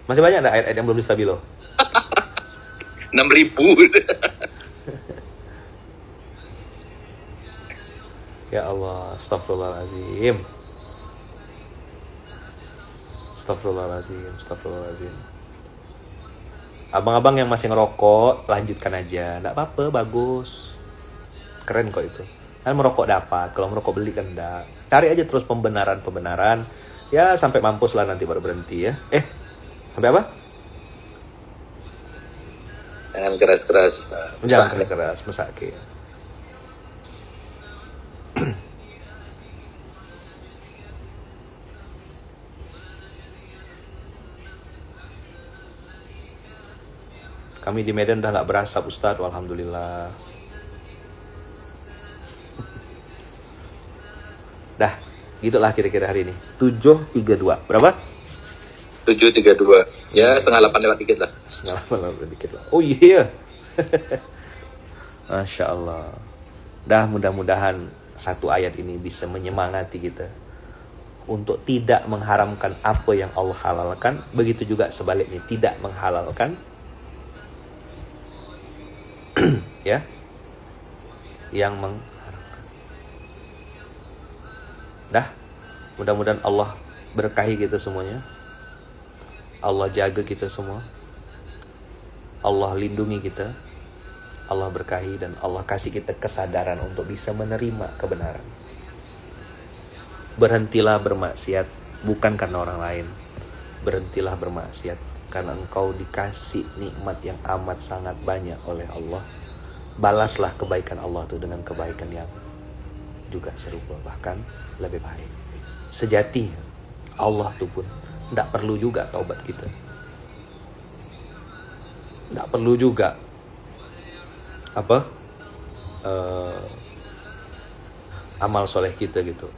Masih banyak ada ayat-ayat yang belum distabilo. 6.000. Ya Allah, astagfirullahaladzim. Astagfirullahaladzim. Abang-abang yang masih ngerokok, lanjutkan aja. Nggak apa-apa, bagus. Keren kok itu. Kan merokok dapat, kalau merokok beli kan enggak. Cari aja terus pembenaran. Ya, sampai mampus lah nanti baru berhenti ya. Sampai apa? Jangan keras-keras. Jangan keras, mesake. Kami di Medan udah gak berasap Ustadz, alhamdulillah. Dah, gitulah kira-kira hari ini. 7.32. Berapa? 7.32. Ya, setengah 8 lewat dikit lah. Dikit lah. Oh iya. Masya Allah. Dah, mudah-mudahan satu ayat ini bisa menyemangati kita untuk tidak mengharamkan apa yang Allah halalkan. Begitu juga sebaliknya, tidak menghalalkan ya yang mengharamkan. Dah, mudah-mudahan Allah berkahi kita semuanya. Allah jaga kita semua. Allah lindungi kita. Allah berkahi dan Allah kasih kita kesadaran untuk bisa menerima kebenaran. Berhentilah bermaksiat bukan karena orang lain. Berhentilah bermaksiat karena engkau dikasih nikmat yang amat sangat banyak oleh Allah. Balaslah kebaikan Allah itu dengan kebaikan yang juga serupa, bahkan lebih baik. Sejatinya Allah itu pun tidak perlu juga taubat kita. Tidak perlu juga amal soleh kita gitu.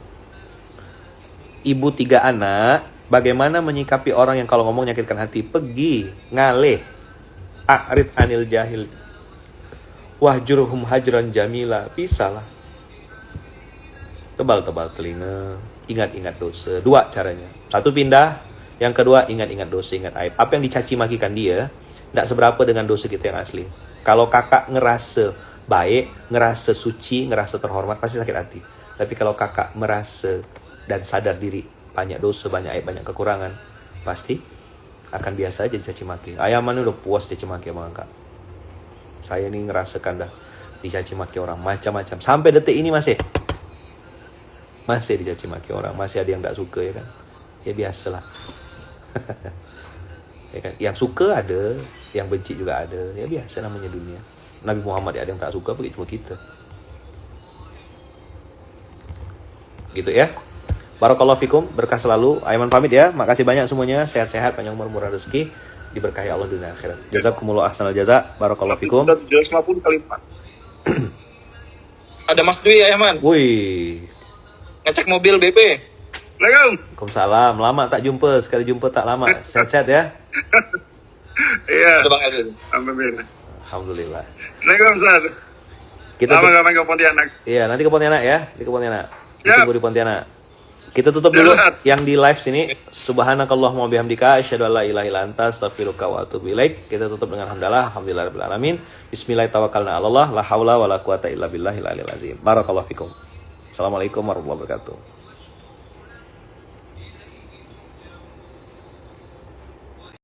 Ibu 3 anak, bagaimana menyikapi orang yang kalau ngomong nyakitkan hati? Pergi, ngaleh. A'rid anil jahil. Wahjurhum hajran jamila. Bisa lah. Tebal-tebal telinga. Ingat-ingat dosa. 2 caranya. 1 pindah. Yang kedua, ingat-ingat dosa, ingat aib. Apa yang dicaci makikan dia, tidak seberapa dengan dosa kita yang asli. Kalau kakak ngerasa baik, ngerasa suci, ngerasa terhormat, pasti sakit hati. Tapi kalau kakak merasa dan sadar diri, banyak dosa, banyak aib, banyak kekurangan, pasti akan biasa aja dicaci maki. Ayaman udah puas dicaci maki sama kakak. Saya ini ngerasakan dah dicaci maki orang macam-macam. Sampai detik ini masih dicaci maki orang. Masih ada yang gak suka ya kan. Ya biasalah. Ya kan? Yang suka ada, yang benci juga ada. Ya biasa namanya dunia. Nabi Muhammad ada yang tak suka, begitu cuma kita. Gitu ya. Barakallahu fikum, berkah selalu. Aiman pamit ya. Makasih banyak semuanya. Sehat-sehat, panjang umur, murah rezeki, diberkahi Allah dunia akhirat. Jazakumullah ahsanal jaza. Barakallahu fikum. 250 kali 4. Ada Mas Dwi Ayaman. Wih. Ngecek mobil BP. Assalamualaikum. Waalaikumsalam. Lama tak jumpa. Sekali jumpa tak lama. Sehat-sehat ya. Iya. Bang Elvin. Alhamdulillah. Assalamualaikum Ustaz. Kita Lama ke Pontianak. Iya, nanti ke Pontianak ya. Di Pontianak. Siap. Tunggu di Pontianak. Kita tutup dulu yang di live sini. Subhanakallahumma bihamdika asyhadu an la ilaha illa anta astaghfiruka wa atubu ilaik. Kita tutup dengan hamdalah, alhamdulillahirabbil alamin. Bismillahirrahmanirrahim. La haula wala quwata illa billahil aliyil azim. Barakallahu fikum. Assalamualaikum warahmatullahi wabarakatuh.